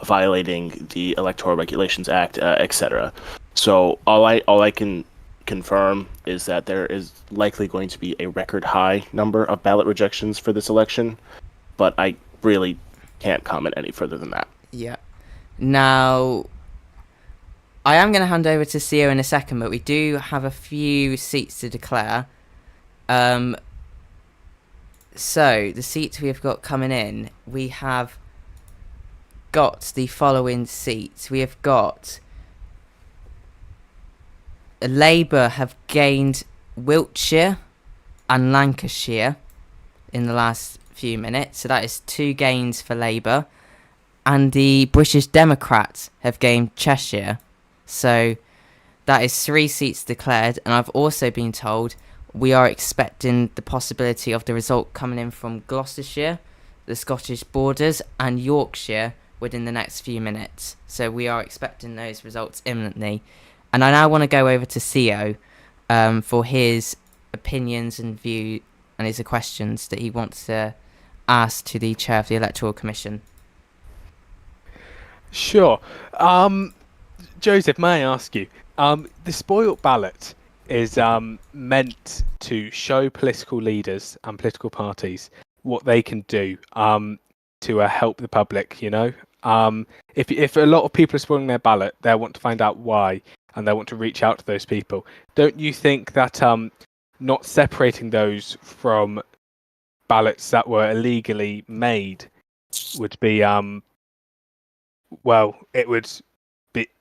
violating the Electoral Regulations Act, etc. So all I can confirm is that there is likely going to be a record high number of ballot rejections for this election, but I really can't comment any further than that. Yeah. Now, I am going to hand over to CEO in a second, but we do have a few seats to declare. So, the seats we have got coming in, we have got the following seats. We have got Labour have gained Wiltshire and Lancashire in the last few minutes, so that is 2 gains for Labour. And the British Democrats have gained Cheshire, so that is 3 seats declared. And I've also been told we are expecting the possibility of the result coming in from Gloucestershire, the Scottish Borders, and Yorkshire within the next few minutes. So we are expecting those results imminently. And I now want to go over to CEO for his opinions and view and his questions that he wants to ask to the chair of the Electoral Commission. Sure. Joseph, may I ask you, the spoilt ballot is meant to show political leaders and political parties what they can do to help the public, you know? If a lot of people are spoiling their ballot, they'll want to find out why, and they want to reach out to those people. Don't you think that not separating those from ballots that were illegally made would be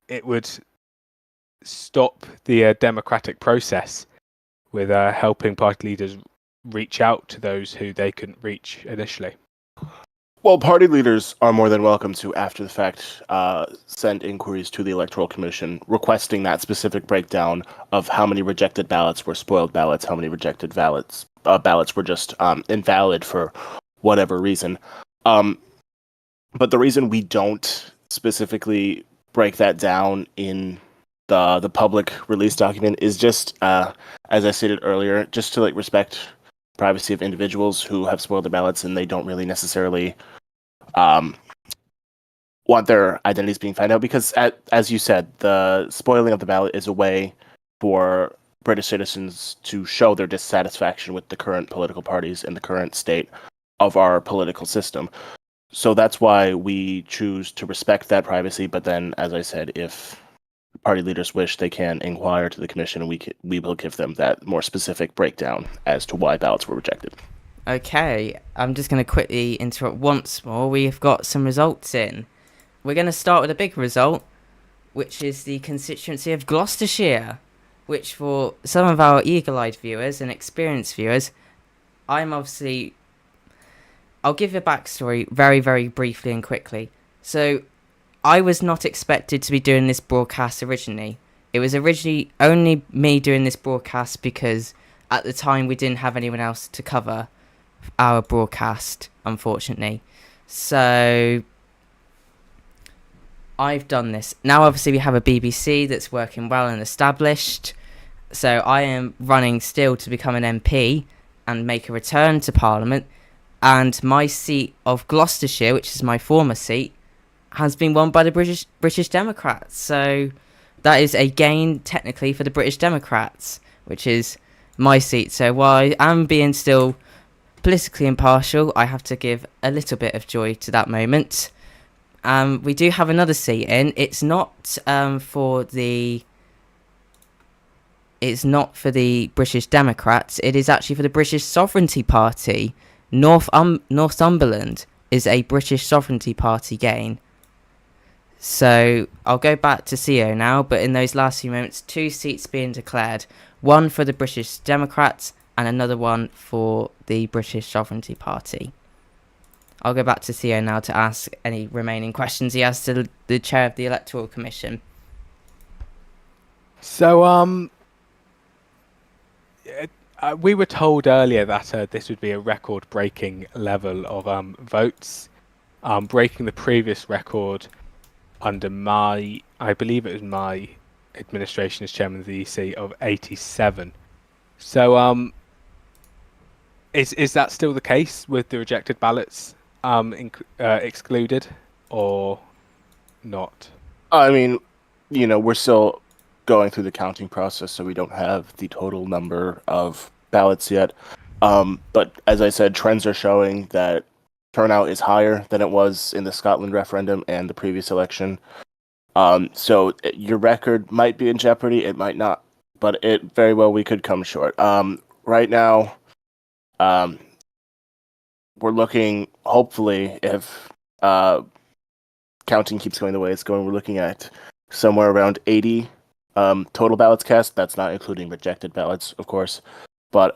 it would stop the democratic process with helping party leaders reach out to those who they couldn't reach initially? Well, party leaders are more than welcome to, after the fact, send inquiries to the Electoral Commission requesting that specific breakdown of how many rejected ballots were spoiled ballots, how many rejected ballots were just invalid for whatever reason. But the reason we don't specifically break that down in the public release document is just, as I stated earlier, just to like respect privacy of individuals who have spoiled their ballots and they don't really necessarily want their identities being found out because, as you said, the spoiling of the ballot is a way for British citizens to show their dissatisfaction with the current political parties and the current state of our political system. So that's why we choose to respect that privacy. But then, as I said, if party leaders wish, they can inquire to the commission, and we will give them that more specific breakdown as to why ballots were rejected. Okay, I'm just going to quickly interrupt once more. We've got some results in. We're going to start with a big result, which is the constituency of Gloucestershire, which for some of our eagle-eyed viewers and experienced viewers, I'll give you a backstory very, very briefly and quickly. So, I was not expected to be doing this broadcast originally. It was originally only me doing this broadcast because at the time we didn't have anyone else to cover our broadcast, unfortunately. So I've done this. Now obviously we have a BBC that's working well and established. So I am running still to become an MP and make a return to Parliament. And my seat of Gloucestershire, which is my former seat, has been won by the British Democrats. So that is a gain technically for the British Democrats, which is my seat. So while I am being still politically impartial, I have to give a little bit of joy to that moment. We do have another seat in. It's not for the British Democrats. It is actually for the British Sovereignty Party. Northumberland is a British Sovereignty Party gain. So I'll go back to CO now, but in those last few moments, 2 seats being declared. One for the British Democrats and another one for the British Sovereignty Party. I'll go back to Theo now to ask any remaining questions he has to the chair of the Electoral Commission. So, we were told earlier that this would be a record-breaking level of votes, breaking the previous record under I believe it was my administration as chairman of the EC of 87. So, is that still the case with the rejected ballots excluded or not? I mean, we're still going through the counting process, so we don't have the total number of ballots yet. But as I said, trends are showing that turnout is higher than it was in the Scotland referendum and the previous election. So your record might be in jeopardy, it might not, but it very well we could come short. Right now, we're looking, hopefully, if counting keeps going the way it's going, we're looking at somewhere around 80 total ballots cast. That's not including rejected ballots, of course. But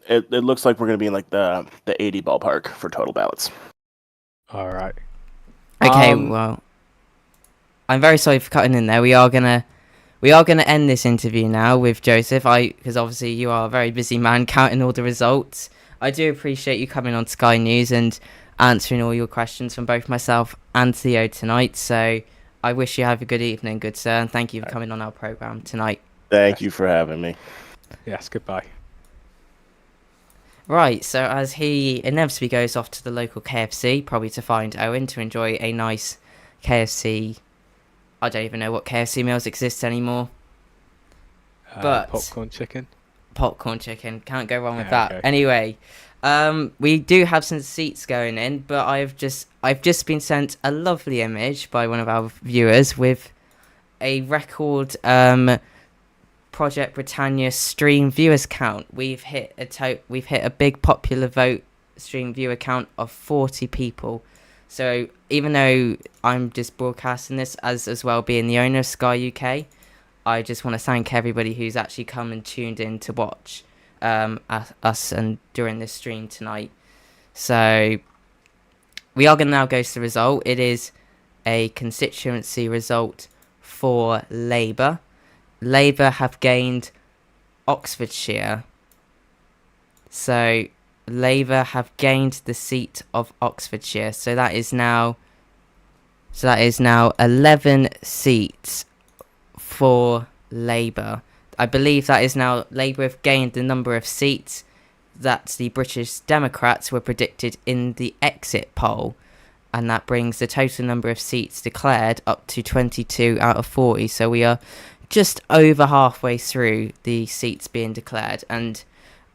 it looks like we're going to be in like the 80 ballpark for total ballots. All right. Okay, well, I'm very sorry for cutting in there. We are gonna end this interview now with Joseph. Because obviously you are a very busy man counting all the results. I do appreciate you coming on Sky News and answering all your questions from both myself and Theo tonight. So I wish you have a good evening, good sir, and thank you for coming on our program tonight. Thank you for having me. Yes, goodbye. Right, so as he inevitably goes off to the local KFC, probably to find Owen to enjoy a nice KFC. I don't even know what KFC meals exist anymore. But popcorn chicken. Popcorn chicken, can't go wrong with Yeah, that. okay. Anyway, we do have some seats going in, but I've just been sent a lovely image by one of our viewers with a record Project Britannia stream viewers count. We've hit a big popular vote stream viewer count of 40 people. So even though I'm just broadcasting this as well being the owner of Sky UK, I just want to thank everybody who's actually come and tuned in to watch us and during this stream tonight. So we are going to now go to the result. It is a constituency result for Labour. Labour have gained Oxfordshire. So Labour have gained the seat of Oxfordshire. So that is now 11 seats for Labour. I believe that is now Labour have gained the number of seats that the British Democrats were predicted in the exit poll. and that brings the total number of seats declared up to 22 out of 40. So we are just over halfway through the seats being declared, and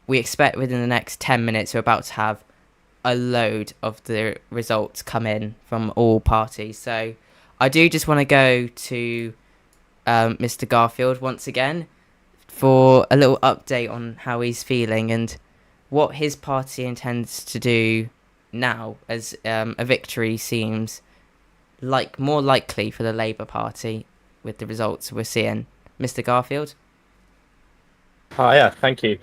we expect within the next 10 minutes we're about to have a load of the results come in from all parties. So I do just want to go to Mr. Garfield once again for a little update on how he's feeling and what his party intends to do now, as a victory seems like more likely for the Labour Party with the results we're seeing. Mr. Garfield? Yeah, thank you.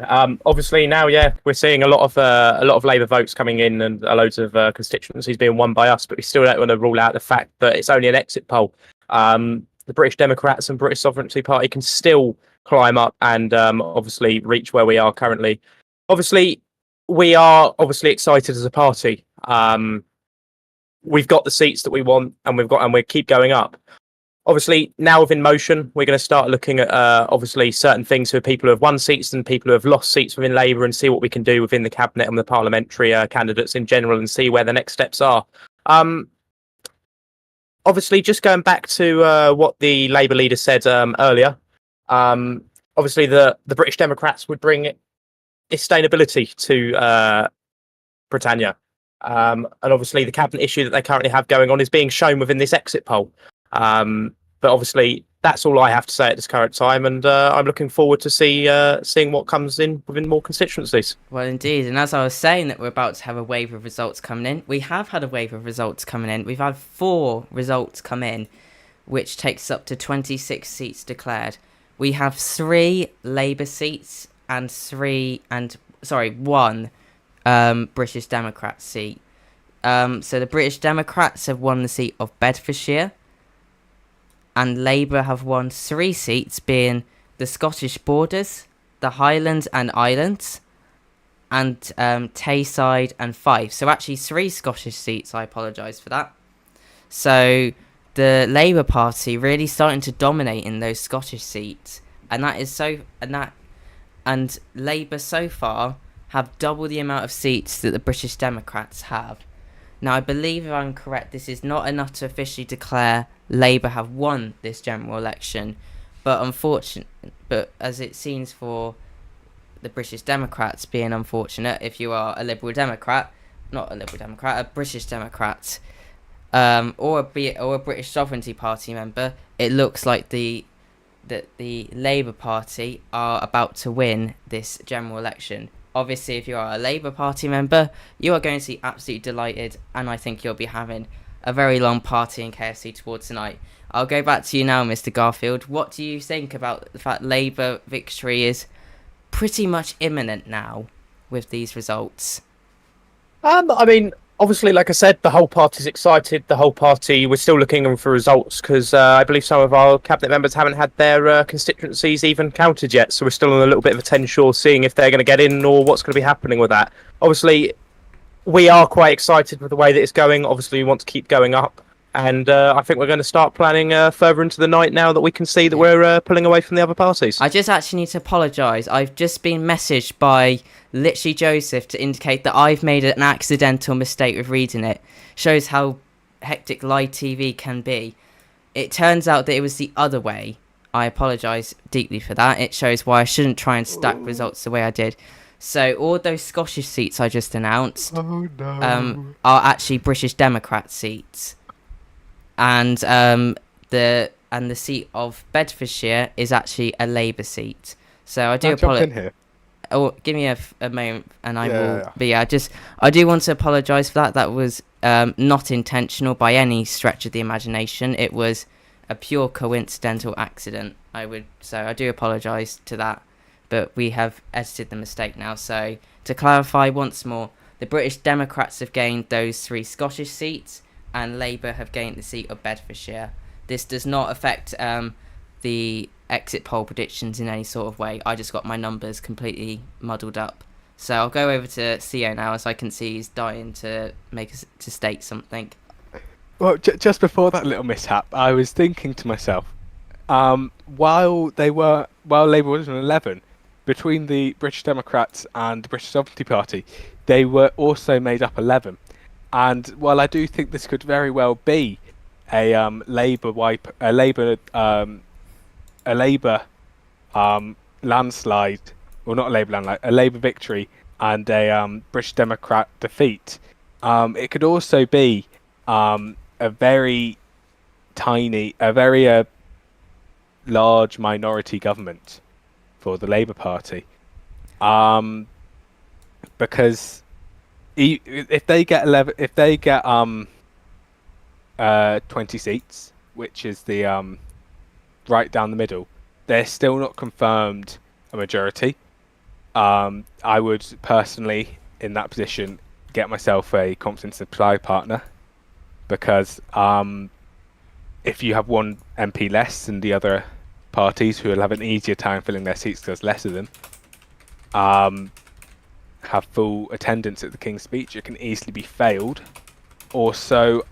Obviously now, we're seeing a lot of Labour votes coming in and loads of constituencies being won by us, but we still don't want to rule out the fact that it's only an exit poll. The British Democrats and British Sovereignty Party can still climb up and obviously reach where we are currently. Obviously, we are obviously excited as a party. We've got the seats that we want, and we keep going up. Obviously, now within motion, we're going to start looking at obviously certain things for people who have won seats and people who have lost seats within Labour, and see what we can do within the cabinet and the parliamentary candidates in general, and see where the next steps are. Obviously, just going back to what the Labour leader said earlier, obviously the British Democrats would bring sustainability to Britannia. And obviously the cabinet issue that they currently have going on is being shown within this exit poll. But obviously that's all I have to say at this current time, and I'm looking forward to seeing what comes in within more constituencies. Well, indeed, and as I was saying that we're about to have a wave of results coming in, we have had a wave of results coming in. We've had 4 results come in, which takes up to 26 seats declared. We have 3 Labour seats and 1 British Democrat seat. So the British Democrats have won the seat of Bedfordshire, and Labour have won 3 seats, being the Scottish Borders, the Highlands and Islands, and Tayside and Fife. So actually 3 Scottish seats, I apologise for that. So the Labour Party really starting to dominate in those Scottish seats, and Labour so far have double the amount of seats that the British Democrats have. Now, I believe, if I'm correct, this is not enough to officially declare Labour have won this general election, but as it seems for the British Democrats being unfortunate, if you are a Liberal Democrat, a British Democrat, or a British Sovereignty Party member, it looks like the Labour Party are about to win this general election. Obviously, if you are a Labour Party member, you are going to be absolutely delighted, and I think you'll be having a very long party in KFC towards tonight. I'll go back to you now, Mr. Garfield. What do you think about the fact Labour victory is pretty much imminent now with these results? I mean, obviously, like I said, the whole party's excited. The whole party, we're still looking for results because I believe some of our cabinet members haven't had their constituencies even counted yet. So we're still on a little bit of a tension, seeing if they're going to get in or what's going to be happening with that. Obviously, we are quite excited with the way that it's going. Obviously, we want to keep going up. And I think we're going to start planning further into the night now that we can see that we're pulling away from the other parties. I just actually need to apologise. I've just been messaged by literally Joseph to indicate that I've made an accidental mistake with reading it. Shows how hectic live TV can be. It turns out that it was the other way. I apologise deeply for that. It shows why I shouldn't try and stack results the way I did. So all those Scottish seats I just announced are actually British Democrat seats. And the seat of Bedfordshire is actually a Labour seat. So I do apologise. Oh, give me a moment, and I will. Yeah. But yeah, I do want to apologise for that. That was not intentional by any stretch of the imagination. It was a pure coincidental accident. So I do apologise to that. But we have edited the mistake now. So to clarify once more, the British Democrats have gained those 3 Scottish seats, and Labour have gained the seat of Bedfordshire. This does not affect the exit poll predictions in any sort of way. I just got my numbers completely muddled up. So I'll go over to Theo now, as I can see he's dying to state something. Well, just before that little mishap, I was thinking to myself, while Labour was on 11, between the British Democrats and the British Sovereignty Party, they were also made up 11. And while I do think this could very well be a Labour landslide, well, not a Labour landslide, a Labour victory and a British Democrat defeat, it could also be a very large minority government for the Labour Party, because if they get 20 seats, which is the right down the middle, they're still not confirmed a majority. I would personally, in that position, get myself a confidence supply partner, because if you have one MP less than the other parties, who will have an easier time filling their seats because less of them have full attendance at the King's Speech, it can easily be failed. Also,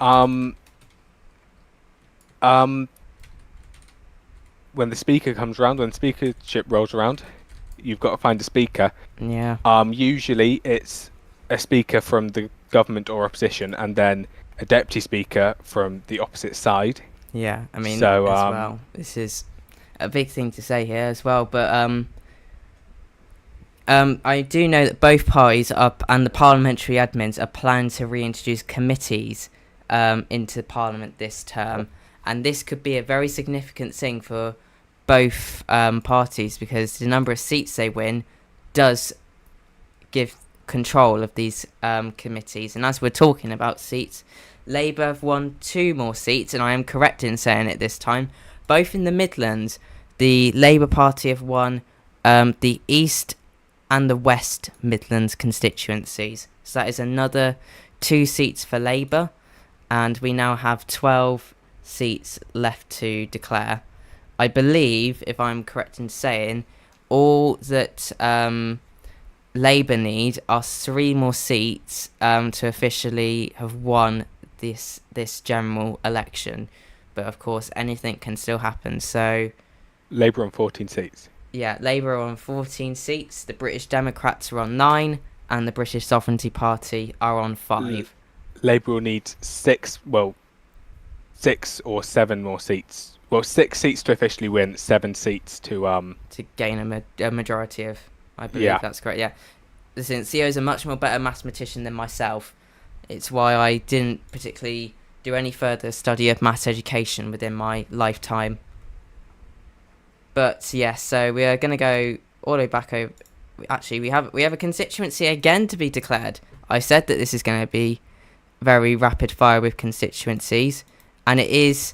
when the speaker comes around, when speakership rolls around, you've got to find a speaker. Yeah. Usually it's a speaker from the government or opposition, and then a deputy speaker from the opposite side. Yeah, I mean, So, as well, this is a big thing to say here as well, but I do know that both parties and the parliamentary admins are planning to reintroduce committees into Parliament this term, and this could be a very significant thing for both parties, because the number of seats they win does give control of these committees. And as we're talking about seats, Labour have won 2 more seats, and I am correct in saying it this time. Both in the Midlands, the Labour Party have won the East and the West Midlands constituencies. So that is another 2 seats for Labour, and we now have 12 seats left to declare. I believe, if I'm correct in saying, all that Labour need are 3 more seats to officially have won this general election. But of course, anything can still happen. So Labour on 14 seats. Yeah, Labour are on 14 seats, the British Democrats are on 9, and the British Sovereignty Party are on 5. Labour will need 6 or 7 more seats. Well, 6 seats to officially win, 7 seats to gain a majority of, I believe that's correct, yeah. Listen, Theo's a much more better mathematician than myself. It's why I didn't particularly do any further study of maths education within my lifetime. But yes, so we are going to go all the way back over. Actually, we have a constituency again to be declared. I said that this is going to be very rapid fire with constituencies, and it is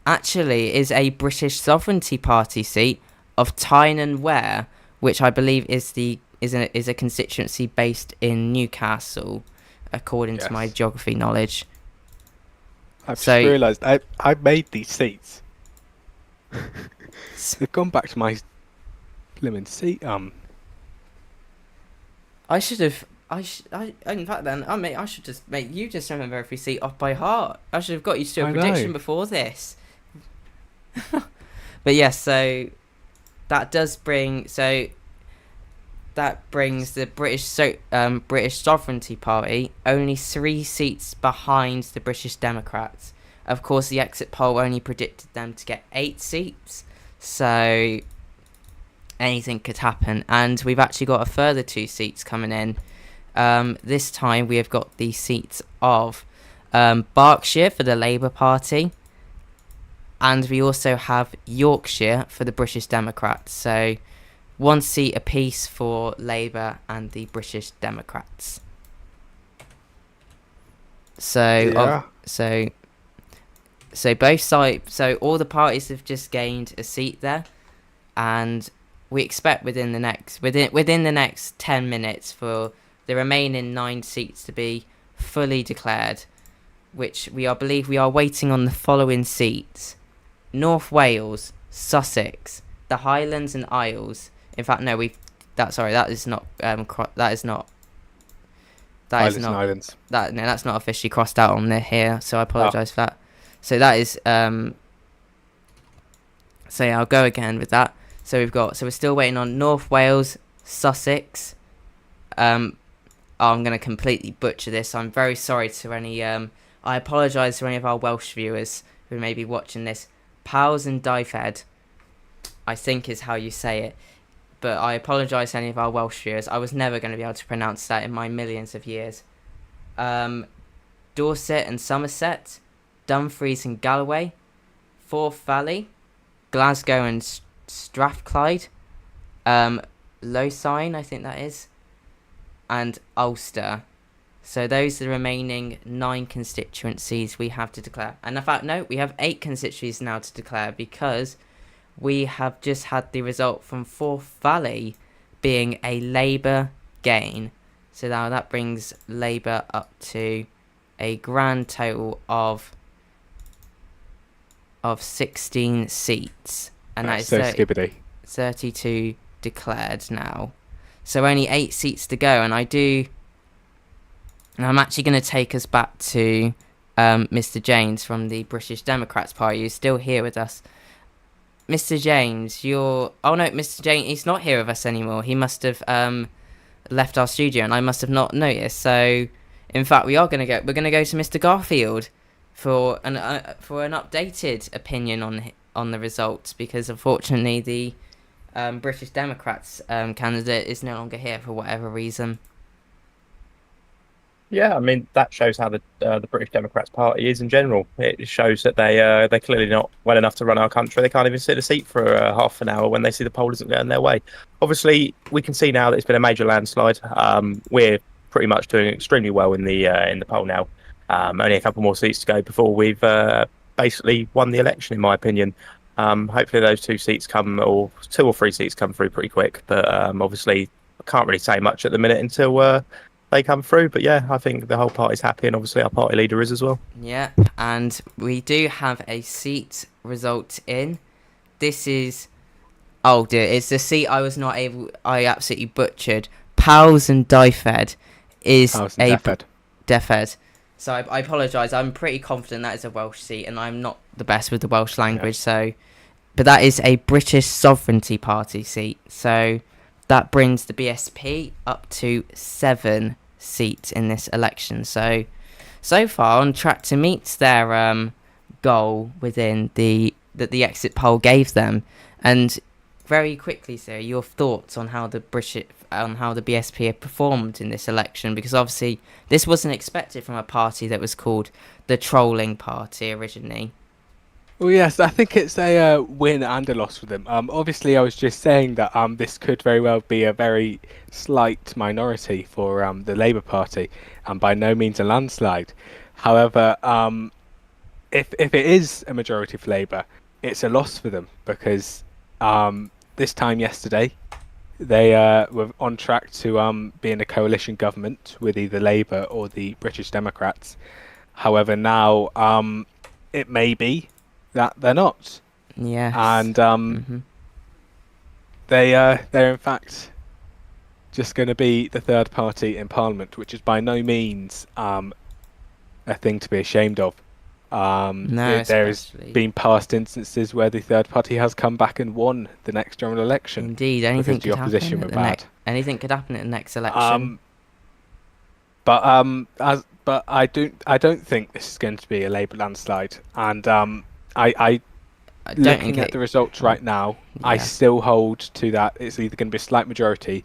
a British Sovereignty Party seat of Tyne Ware, which I believe is a constituency based in Newcastle, according to my geography knowledge. I've just realised I made these seats. They've gone back to my lemon seat. I should have. In fact, then I should just make you just remember every seat off by heart. I should have got you to do a prediction before this. But yes, so that brings the British Sovereignty Party only 3 seats behind the British Democrats. Of course, the exit poll only predicted them to get 8 seats, so anything could happen. And we've actually got a further 2 seats coming in. This time we have got the seats of Berkshire for the Labour Party, and we also have Yorkshire for the British Democrats. So 1 seat apiece for Labour and the British Democrats. So both sides, so all the parties have just gained a seat there, and we expect within the next 10 minutes for the remaining 9 seats to be fully declared, which we believe we are waiting on the following seats: North Wales, Sussex, the Highlands and Isles. In fact, no, that's not officially crossed out on here, so I apologise for that. So that is so yeah, I'll go again with that. So we're still waiting on North Wales, Sussex, I'm going to completely butcher this. I'm very sorry to any. I apologise to any of our Welsh viewers who may be watching this. Pals and Dyfed, I think is how you say it. But I apologise to any of our Welsh viewers. I was never going to be able to pronounce that in my millions of years. Dorset and Somerset, Dumfries and Galloway, Forth Valley, Glasgow and Strathclyde, Lowsign, I think that is, and Ulster. So those are the remaining 9 constituencies we have to declare. And in fact, no, we have 8 constituencies now to declare, because we have just had the result from Forth Valley being a Labour gain. So now that brings Labour up to a grand total of 16 seats. And that is so skibbity. 32 declared now. So only 8 seats to go, and I'm actually going to take us back to Mr. James from the British Democrats Party, who's still here with us. Mr. James, oh no, Mr. James, he's not here with us anymore. He must have left our studio, and I must have not noticed. So, in fact, we're going to go to Mr. Garfield for an updated opinion on the results, because unfortunately the British Democrats candidate is no longer here for whatever reason. Yeah, I mean, that shows how the British Democrats Party is in general. It shows that they're clearly not well enough to run our country. They can't even sit a seat for half an hour when they see the poll isn't going their way. Obviously, we can see now that it's been a major landslide. We're pretty much doing extremely well in the poll now. Only a couple more seats to go before we've basically won the election, in my opinion. Hopefully those 2 seats or 2 or 3 seats come through pretty quick. But obviously, I can't really say much at the minute until they come through. But yeah, I think the whole party's happy, and obviously our party leader is as well. Yeah, and we do have a seat result in. This is, oh dear, it's the seat I absolutely butchered. Pals and Dyfed is Defed. So I apologise. I'm pretty confident that is a Welsh seat, and I'm not the best with the Welsh language. Yeah. But that is a British Sovereignty Party seat. So that brings the BSP up to 7 seats in this election. So far on track to meet their goal within that the exit poll gave them. And very quickly, sir, your thoughts on how the BSP have performed in this election, because obviously this wasn't expected from a party that was called the Trolling Party originally. Well, yes, I think it's a win and a loss for them. Obviously, I was just saying that this could very well be a very slight minority for the Labour Party, and by no means a landslide. However, if it is a majority for Labour, it's a loss for them, because this time yesterday they were on track to be in a coalition government with either Labour or the British Democrats. However, now it may be that they're not. Yes. And they're in fact just going to be the third party in Parliament, which is by no means a thing to be ashamed of. No, there has been past instances where the third party has come back and won the next general election. Indeed, anything could happen. Anything could happen at the next election. But I don't think this is going to be a Labour landslide, and I looking at the results right now, yeah. I still hold to that it's either going to be a slight majority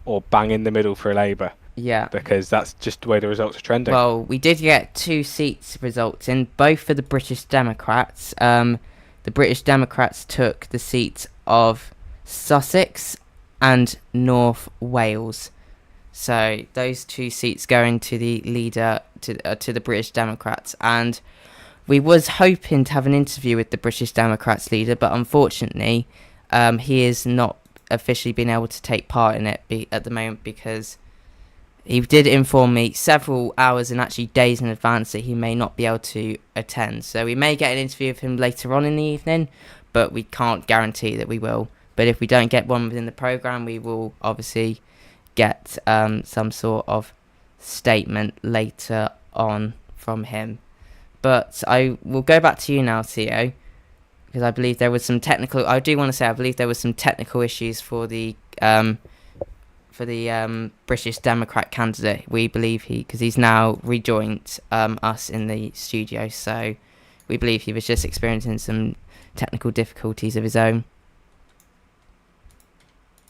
or bang in the middle for Labour. Yeah. Because that's just the way the results are trending. Well, we did get 2 seats results in, both for the British Democrats. The British Democrats took the seats of Sussex and North Wales. So those 2 seats going to the leader, to the British Democrats. And we was hoping to have an interview with the British Democrats leader, but unfortunately, he has not officially been able to take part in it at the moment, because he did inform me several hours and actually days in advance that he may not be able to attend. So we may get an interview with him later on in the evening, but we can't guarantee that we will. But if we don't get one within the programme, we will obviously get some sort of statement later on from him. But I will go back to you now, Theo, because I believe there was some technical... I do want to say I believe there was some technical issues for the British Democrat candidate. We believe because he's now rejoined us in the studio, so we believe he was just experiencing some technical difficulties of his own.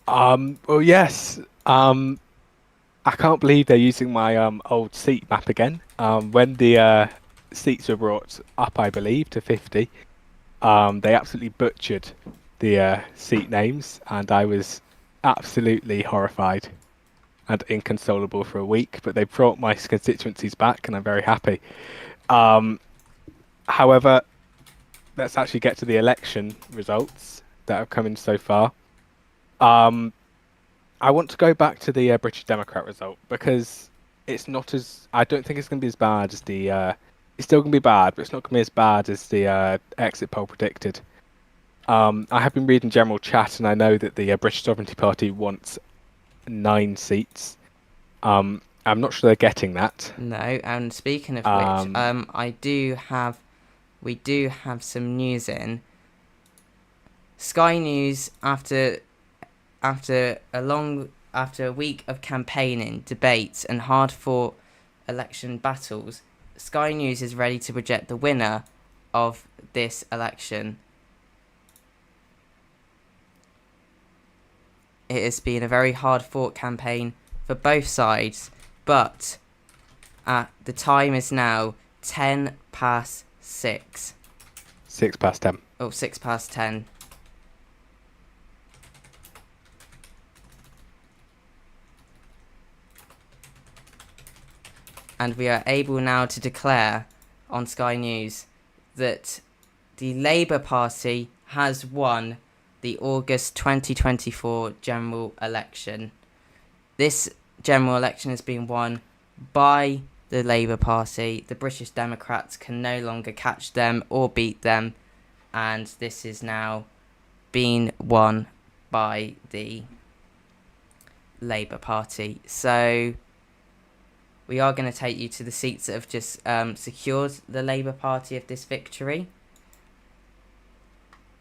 Well, yes. I can't believe they're using my old seat map again. When the seats were brought up, I believe, to 50, they absolutely butchered the seat names, and I was absolutely horrified and inconsolable for a week. But they brought my constituencies back, and I'm very happy. However, let's actually get to the election results that have come in so far. I want to go back to the British Democrat result because it's not as. I don't think it's going to be as bad as the. It's still going to be bad, but it's not going to be as bad as the exit poll predicted. I have been reading general chat, and I know that the British Sovereignty Party wants 9 seats. I'm not sure they're getting that. No, and speaking of which, we do have some news in. Sky News, after a week of campaigning, debates, and hard-fought election battles, Sky News is ready to project the winner of this election. It has been a very hard-fought campaign for both sides, but the time is now 10 past 6. 6 past 10. Oh, 6 past 10. And we are able now to declare on Sky News that the Labour Party has won the August 2024 general election. This general election has been won by the Labour Party. The British Democrats can no longer catch them or beat them, and this is now being won by the Labour Party. So we are going to take you to the seats that have just secured the Labour Party of this victory,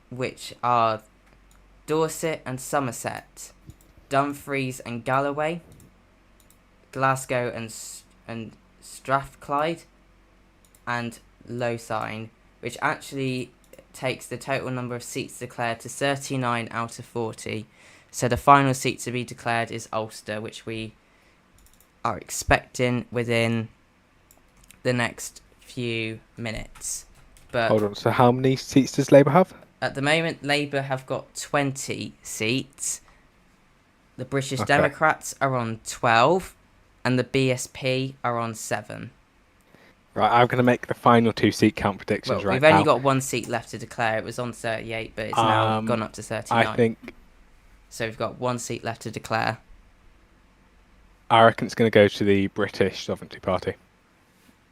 which are Dorset and Somerset, Dumfries and Galloway, Glasgow and Strathclyde, and Lowsign, which actually takes the total number of seats declared to 39 out of 40. So the final seat to be declared is Ulster, which we are expecting within the next few minutes. But Hold on. So how many seats does Labour have? at the moment, Labour have got 20 seats. The British Okay. Democrats are on 12, and the BSP are on 7. Right, I'm going to make the final 2 seat count predictions Well, right we've now. only got 1 seat left to declare. It was on 38, but it's now gone up to 39. I think So we've got 1 seat left to declare. I reckon it's going to go to the British Sovereignty Party.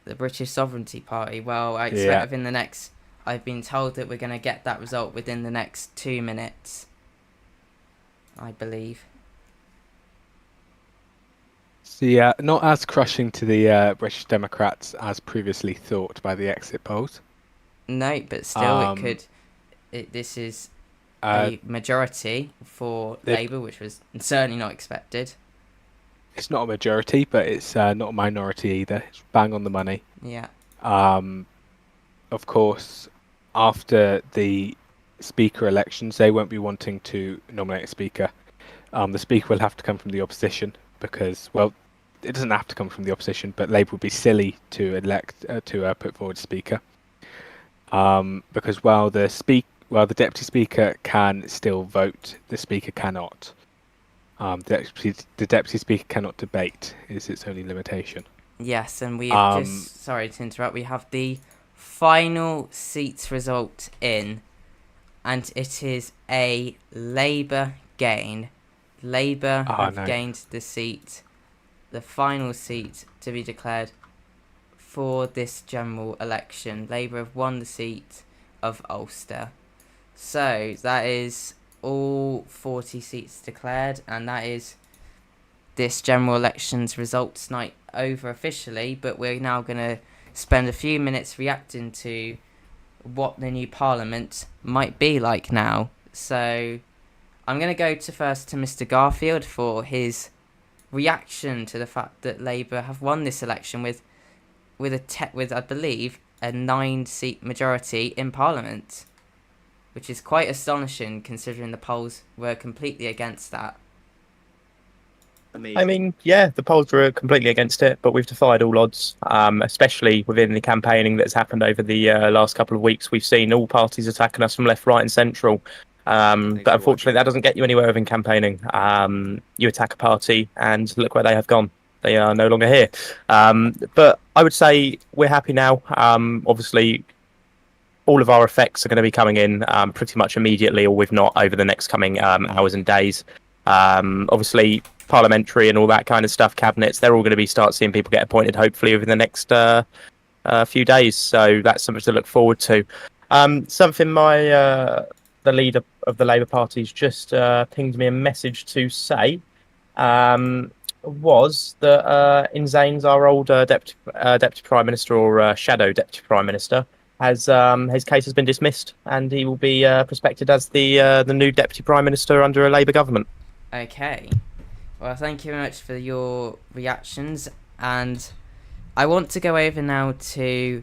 The British Sovereignty Party. Well, I expect Yeah. within the next. I've been told that we're going to get that result within the next 2 minutes. I believe. So yeah, not as crushing to the British Democrats as previously thought by the exit polls. No, but still, Um, it could. This is Uh, a majority for they've- Labour, which was certainly not expected. It's not a majority, but it's not a minority either. It's bang on the money. Yeah. Of course, after the speaker elections, they won't be wanting to nominate a speaker. The speaker will have to come from the opposition because, well, it doesn't have to come from the opposition, but Labour would be silly to elect to put forward a speaker. Because while the deputy speaker can still vote, the speaker cannot. The deputy speaker cannot debate. Is its only limitation. Yes, and we have just. Sorry to interrupt. We have the final seats result in, and it is a Labour gain. Labour have gained the seat, the final seat to be declared for this general election. Labour have won the seat of Ulster. So that is all 40 seats declared, and that is this general election's results night over officially, but we're now going to spend a few minutes reacting to what the new parliament might be like now. So I'm going to go first to Mr. Garfield for his reaction to the fact that Labour have won this election with I believe a 9-seat majority in Parliament, which is quite astonishing considering the polls were completely against that. I mean, yeah, the polls were completely against it, but we've defied all odds, especially within the campaigning that's happened over the last couple of weeks. We've seen all parties attacking us from left, right, and central. But unfortunately, that doesn't get you anywhere within campaigning. You attack a party, and look where they have gone. They are no longer here. But I would say we're happy now. Obviously, all of our effects are going to be coming in pretty much immediately, or if not, over the next coming hours and days. Obviously, parliamentary and all that kind of stuff, cabinets, they're all going to start seeing people get appointed, hopefully, over the next few days. So that's something to look forward to. Something the leader of the Labour Party's just pinged me a message to say was that in Zane's, our old deputy prime minister, or shadow deputy prime minister, has his case has been dismissed, and he will be prospected as the new deputy prime minister under a Labour government. Okay. Well, thank you very much for your reactions, and I want to go over now to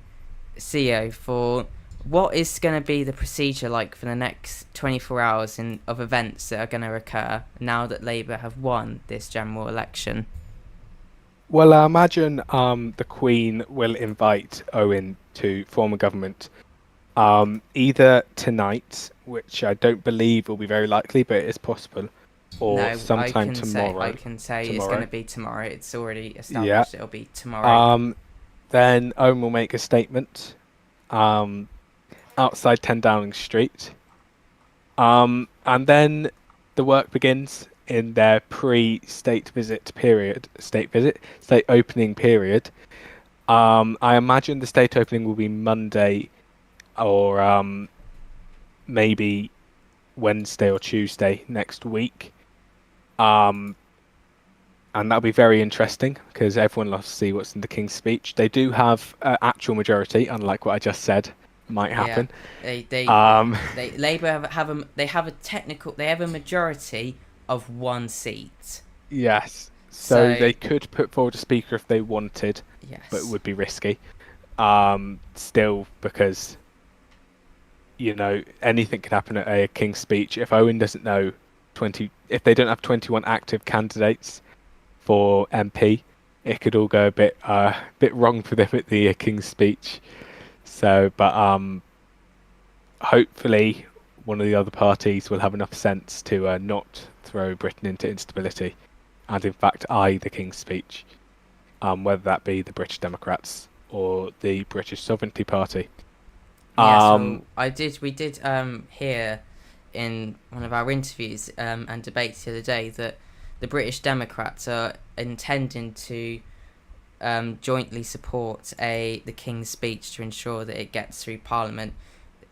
CEO for what is going to be the procedure like for the next 24 hours of events that are going to occur now that Labour have won this general election. Well, I imagine the Queen will invite Owen to form a government either tonight, which I don't believe will be very likely, but it is possible, or No, sometime tomorrow. I can say it's going to be tomorrow. It's already established. Yeah. It'll be tomorrow. Then Owen will make a statement outside 10 Downing Street. And then the work begins in their pre-state opening period. I imagine the state opening will be Monday or maybe Wednesday or Tuesday next week. And that'll be very interesting because everyone loves to see what's in the King's Speech. They do have actual majority, unlike what I just said might happen. Yeah, Labour have a majority of 1 seat. Yes. So they could put forward a speaker if they wanted, yes, but it would be risky. Still, because anything can happen at a King's Speech. If Owen doesn't know if they don't have 21 active candidates for MP, it could all go a bit wrong for them at the King's Speech. So, but hopefully one of the other parties will have enough sense to not throw Britain into instability, and in fact eye the King's Speech, whether that be the British Democrats or the British Sovereignty Party. Yes, we did hear in one of our interviews and debates the other day that the British Democrats are intending to jointly support the King's Speech to ensure that it gets through Parliament.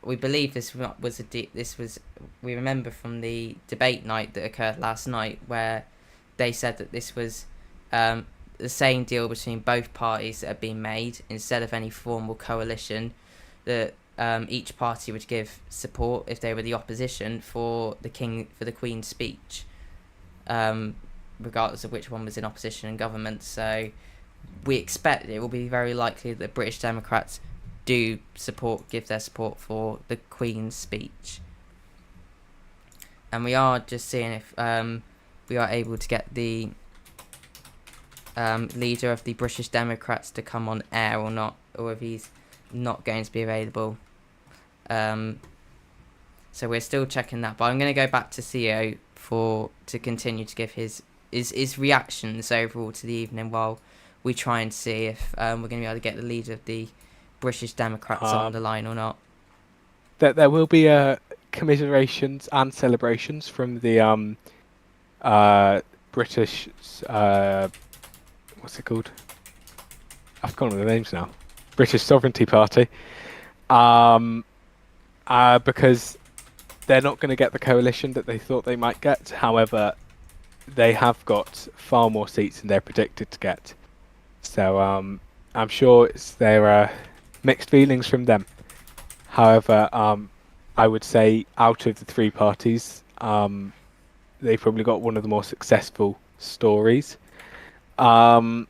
We believe we remember from the debate night that occurred last night, where they said that this was the same deal between both parties that had been made. Instead of any formal coalition, that each party would give support if they were the opposition for the Queen's Speech, regardless of which one was in opposition and government. So we expect it will be very likely that British Democrats do give their support for the Queen's Speech. And we are just seeing if we are able to get the leader of the British Democrats to come on air or not, or if he's not going to be available. So we're still checking that, but I'm going to go back to CEO to continue to give his reactions overall to the evening while we try and see if we're going to be able to get the leader of the British Democrats on the line or not. There will be commiserations and celebrations from the British what's it called? I've forgotten the names now. British Sovereignty Party, because they're not going to get the coalition that they thought they might get. However, they have got far more seats than they're predicted to get. So I'm sure there are mixed feelings from them. However, I would say out of the three parties, they probably got one of the more successful stories. Um,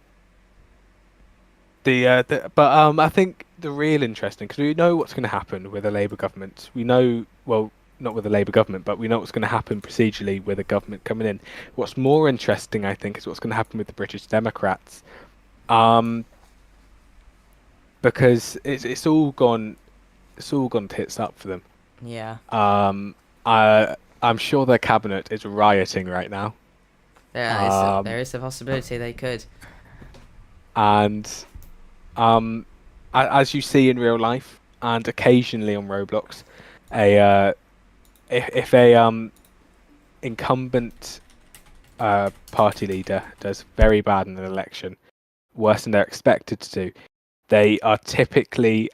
I think the real interesting, because we know what's going to happen with a Labour government. We know, well, not with a Labour government, but we know what's going to happen procedurally with a government coming in. What's more interesting, I think, is what's going to happen with the British Democrats. Because it's all gone tits up for them. Yeah. I'm sure their cabinet is rioting right now. There is a possibility they could. And as you see in real life and occasionally on Roblox, if a incumbent party leader does very bad in an election, worse than they're expected to do, they are typically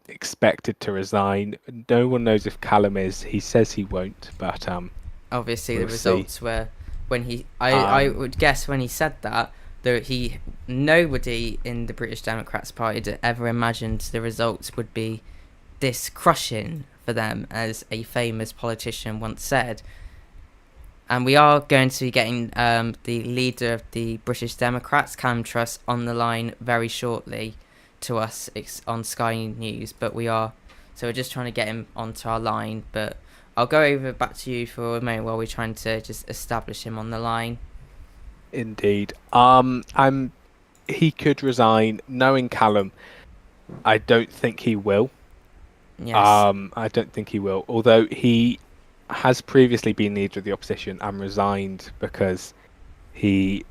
expected to resign. No one knows if Callum is. He says he won't, but obviously we'll the results were when he. I would guess when he said that, nobody in the British Democrats Party had ever imagined the results would be this crushing for them, as a famous politician once said. And we are going to be getting the leader of the British Democrats, Callum Truss, on the line very shortly to us on Sky News. But we're just trying to get him onto our line. But I'll go over back to you for a moment while we're trying to just establish him on the line. Indeed. He could resign. Knowing Callum, I don't think he will. Yes. I don't think he will. Although he has previously been leader of the opposition and resigned because he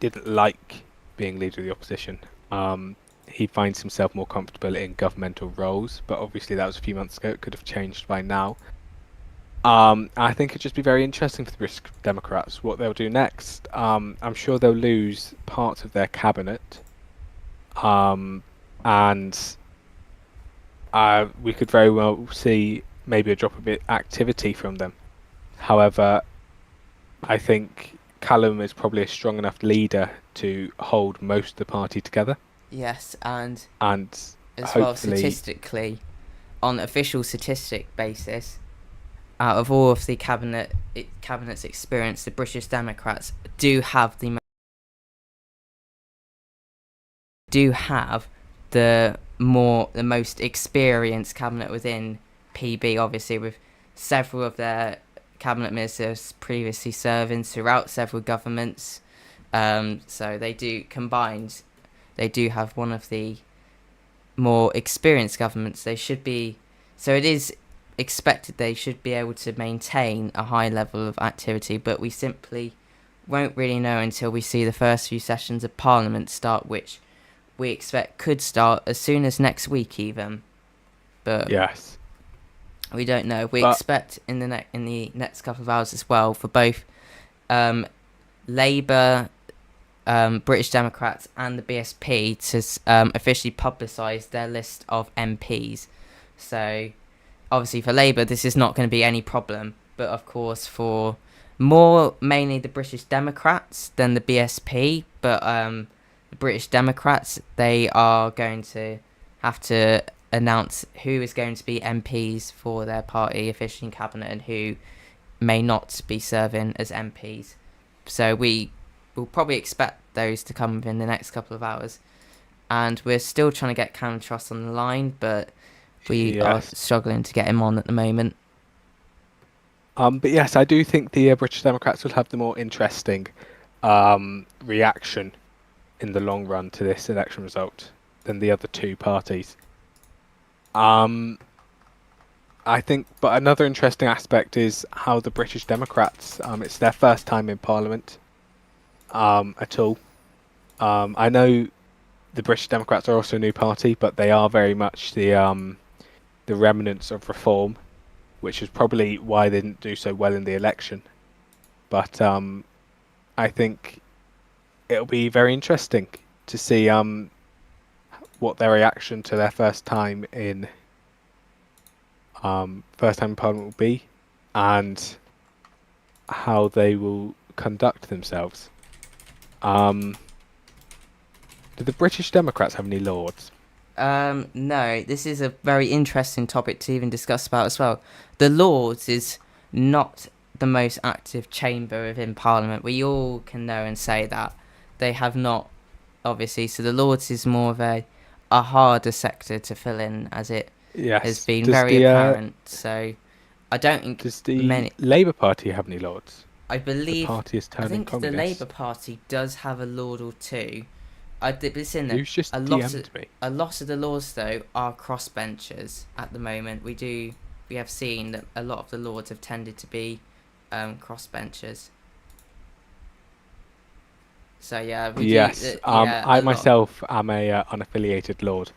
didn't like being leader of the opposition. He finds himself more comfortable in governmental roles, but obviously that was a few months ago. It could have changed by now. I think it'd just be very interesting for the British Democrats what they'll do next. I'm sure they'll lose parts of their cabinet, and we could very well see maybe a drop of activity from them. However, I think Callum is probably a strong enough leader to hold most of the party together. Yes, and as well, statistically, on official statistic basis, out of all of the cabinet's experience, the British Democrats do have the most experienced cabinet within PB, obviously, with several of their cabinet ministers previously serving throughout several governments. So they do have one of the more experienced governments. It is expected they should be able to maintain a high level of activity, but we simply won't really know until we see the first few sessions of Parliament start, which we expect could start as soon as next week even. But yes, we don't know. We expect in the next couple of hours as well for both Labour, British Democrats and the BSP to officially publicise their list of MPs. So obviously for Labour this is not going to be any problem, but of course for mainly the British Democrats than the BSP, but the British Democrats, they are going to have to announce who is going to be MPs for their party officially in cabinet and who may not be serving as MPs. So we will probably expect those to come within the next couple of hours. And we're still trying to get Callum Truss on the line, but we are struggling to get him on at the moment. But yes, I do think the British Democrats will have the more interesting reaction in the long run to this election result than the other two parties. I think, but another interesting aspect is how the British Democrats, it's their first time in Parliament at all. I know the British Democrats are also a new party, but they are very much the remnants of reform, which is probably why they didn't do so well in the election. But I think it'll be very interesting to see what their reaction to their first time in Parliament will be, and how they will conduct themselves. Do the British Democrats have any lords? No, this is a very interesting topic to even discuss about as well. The Lords is not the most active chamber within Parliament. We all can know and say that. they have not, obviously. So the Lords is more of a harder sector to fill in, as it Yes. has been Does very the apparent. So I don't think does the many. Labour Party have any lords? I The believe. party is I turning think the communist. Labour Party does have a Lord or two. It's in there. Who's just A lot DM'd me? A lot of the Lords though are crossbenchers at the moment. We have seen that a lot of the Lords have tended to be crossbenchers. So yeah, Yes. I myself am a unaffiliated lord.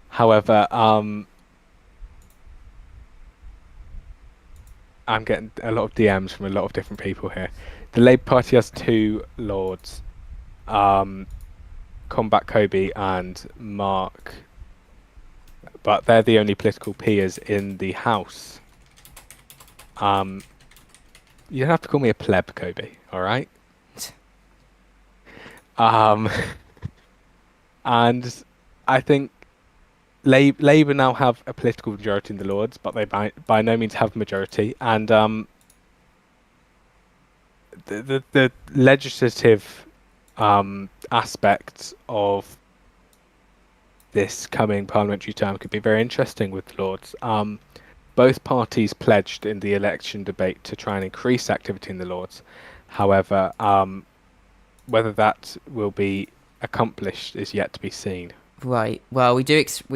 However, I'm getting a lot of DMs from a lot of different people here. The Labour Party has 2 lords, Combat Kobe and Mark, but they're the only political peers in the House. You don't have to call me a pleb, Kobe. All right. And I think Labour now have a political majority in the Lords, but they by no means have majority. And the legislative aspects of this coming parliamentary term could be very interesting with the Lords. Both parties pledged in the election debate to try and increase activity in the Lords. However, whether that will be accomplished is yet to be seen. Right. Well, we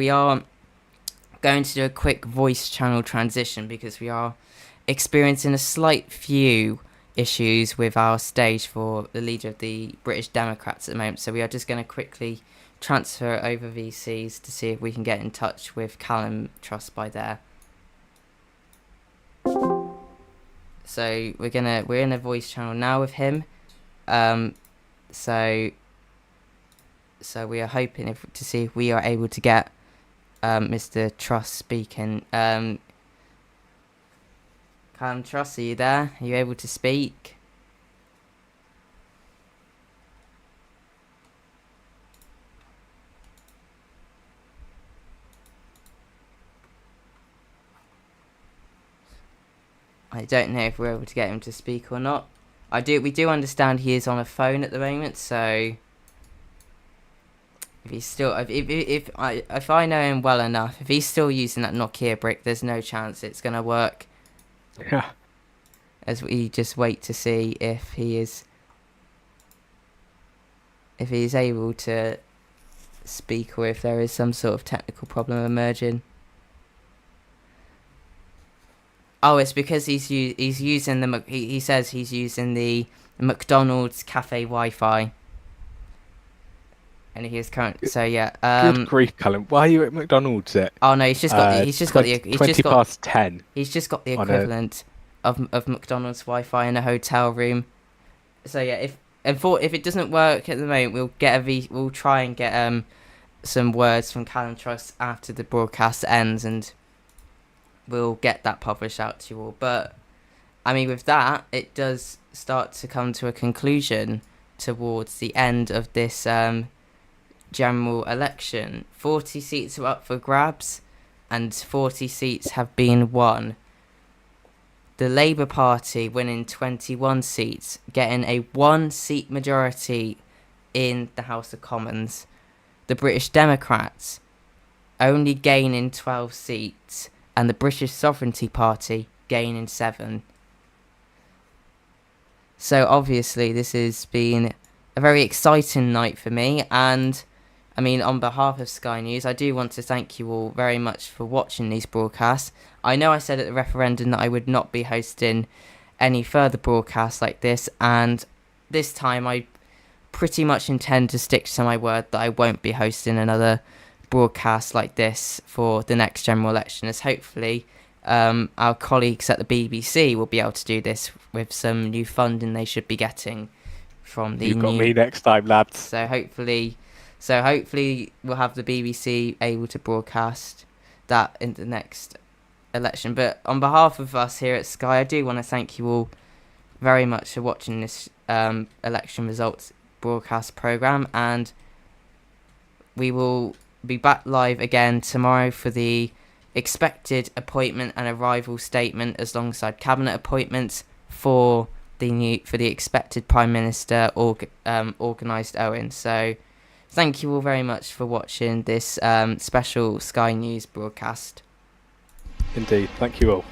are going to do a quick voice channel transition because we are experiencing a slight few issues with our stage for the leader of the British Democrats at the moment. So we are just going to quickly transfer over VCs to see if we can get in touch with Callum Truss by there. So we're in a voice channel now with him. So we are hoping to see if we are able to get Mr. Truss speaking. Callum Truss, are you there? Are you able to speak? I don't know if we're able to get him to speak or not. We do understand he is on a phone at the moment, so if he's still, if I know him well enough, if he's still using that Nokia brick, there's no chance it's gonna work. Yeah. As we just wait to see if he is able to speak, or if there is some sort of technical problem emerging. Oh, it's because he's using the he says he's using the McDonald's cafe Wi-Fi, and he is current. So yeah. Good grief, Callum! Why are you at McDonald's at? Oh no, he's just got the 20 past 10. He's just got the equivalent of McDonald's Wi-Fi in a hotel room. So yeah, if it doesn't work at the moment, we'll try and get some words from Callum Truss after the broadcast ends, and we'll get that published out to you all. But I mean, with that, it does start to come to a conclusion towards the end of this general election. 40 seats are up for grabs, and 40 seats have been won. The Labour Party winning 21 seats, getting a 1-seat majority in the House of Commons. The British Democrats only gaining 12 seats, and the British Sovereignty Party gaining 7. So obviously this has been a very exciting night for me, and I mean, on behalf of Sky News, I do want to thank you all very much for watching these broadcasts. I know I said at the referendum that I would not be hosting any further broadcasts like this, and this time I pretty much intend to stick to my word that I won't be hosting another broadcast like this for the next general election, as hopefully our colleagues at the BBC will be able to do this with some new funding they should be getting from the You've got me next time, lads. So hopefully we'll have the BBC able to broadcast that in the next election. But on behalf of us here at Sky, I do want to thank you all very much for watching this election results broadcast programme, and we will be back live again tomorrow for the expected appointment and arrival statement alongside cabinet appointments for the expected Prime Minister organised Owen. So thank you all very much for watching this special Sky News broadcast. Indeed. Thank you all.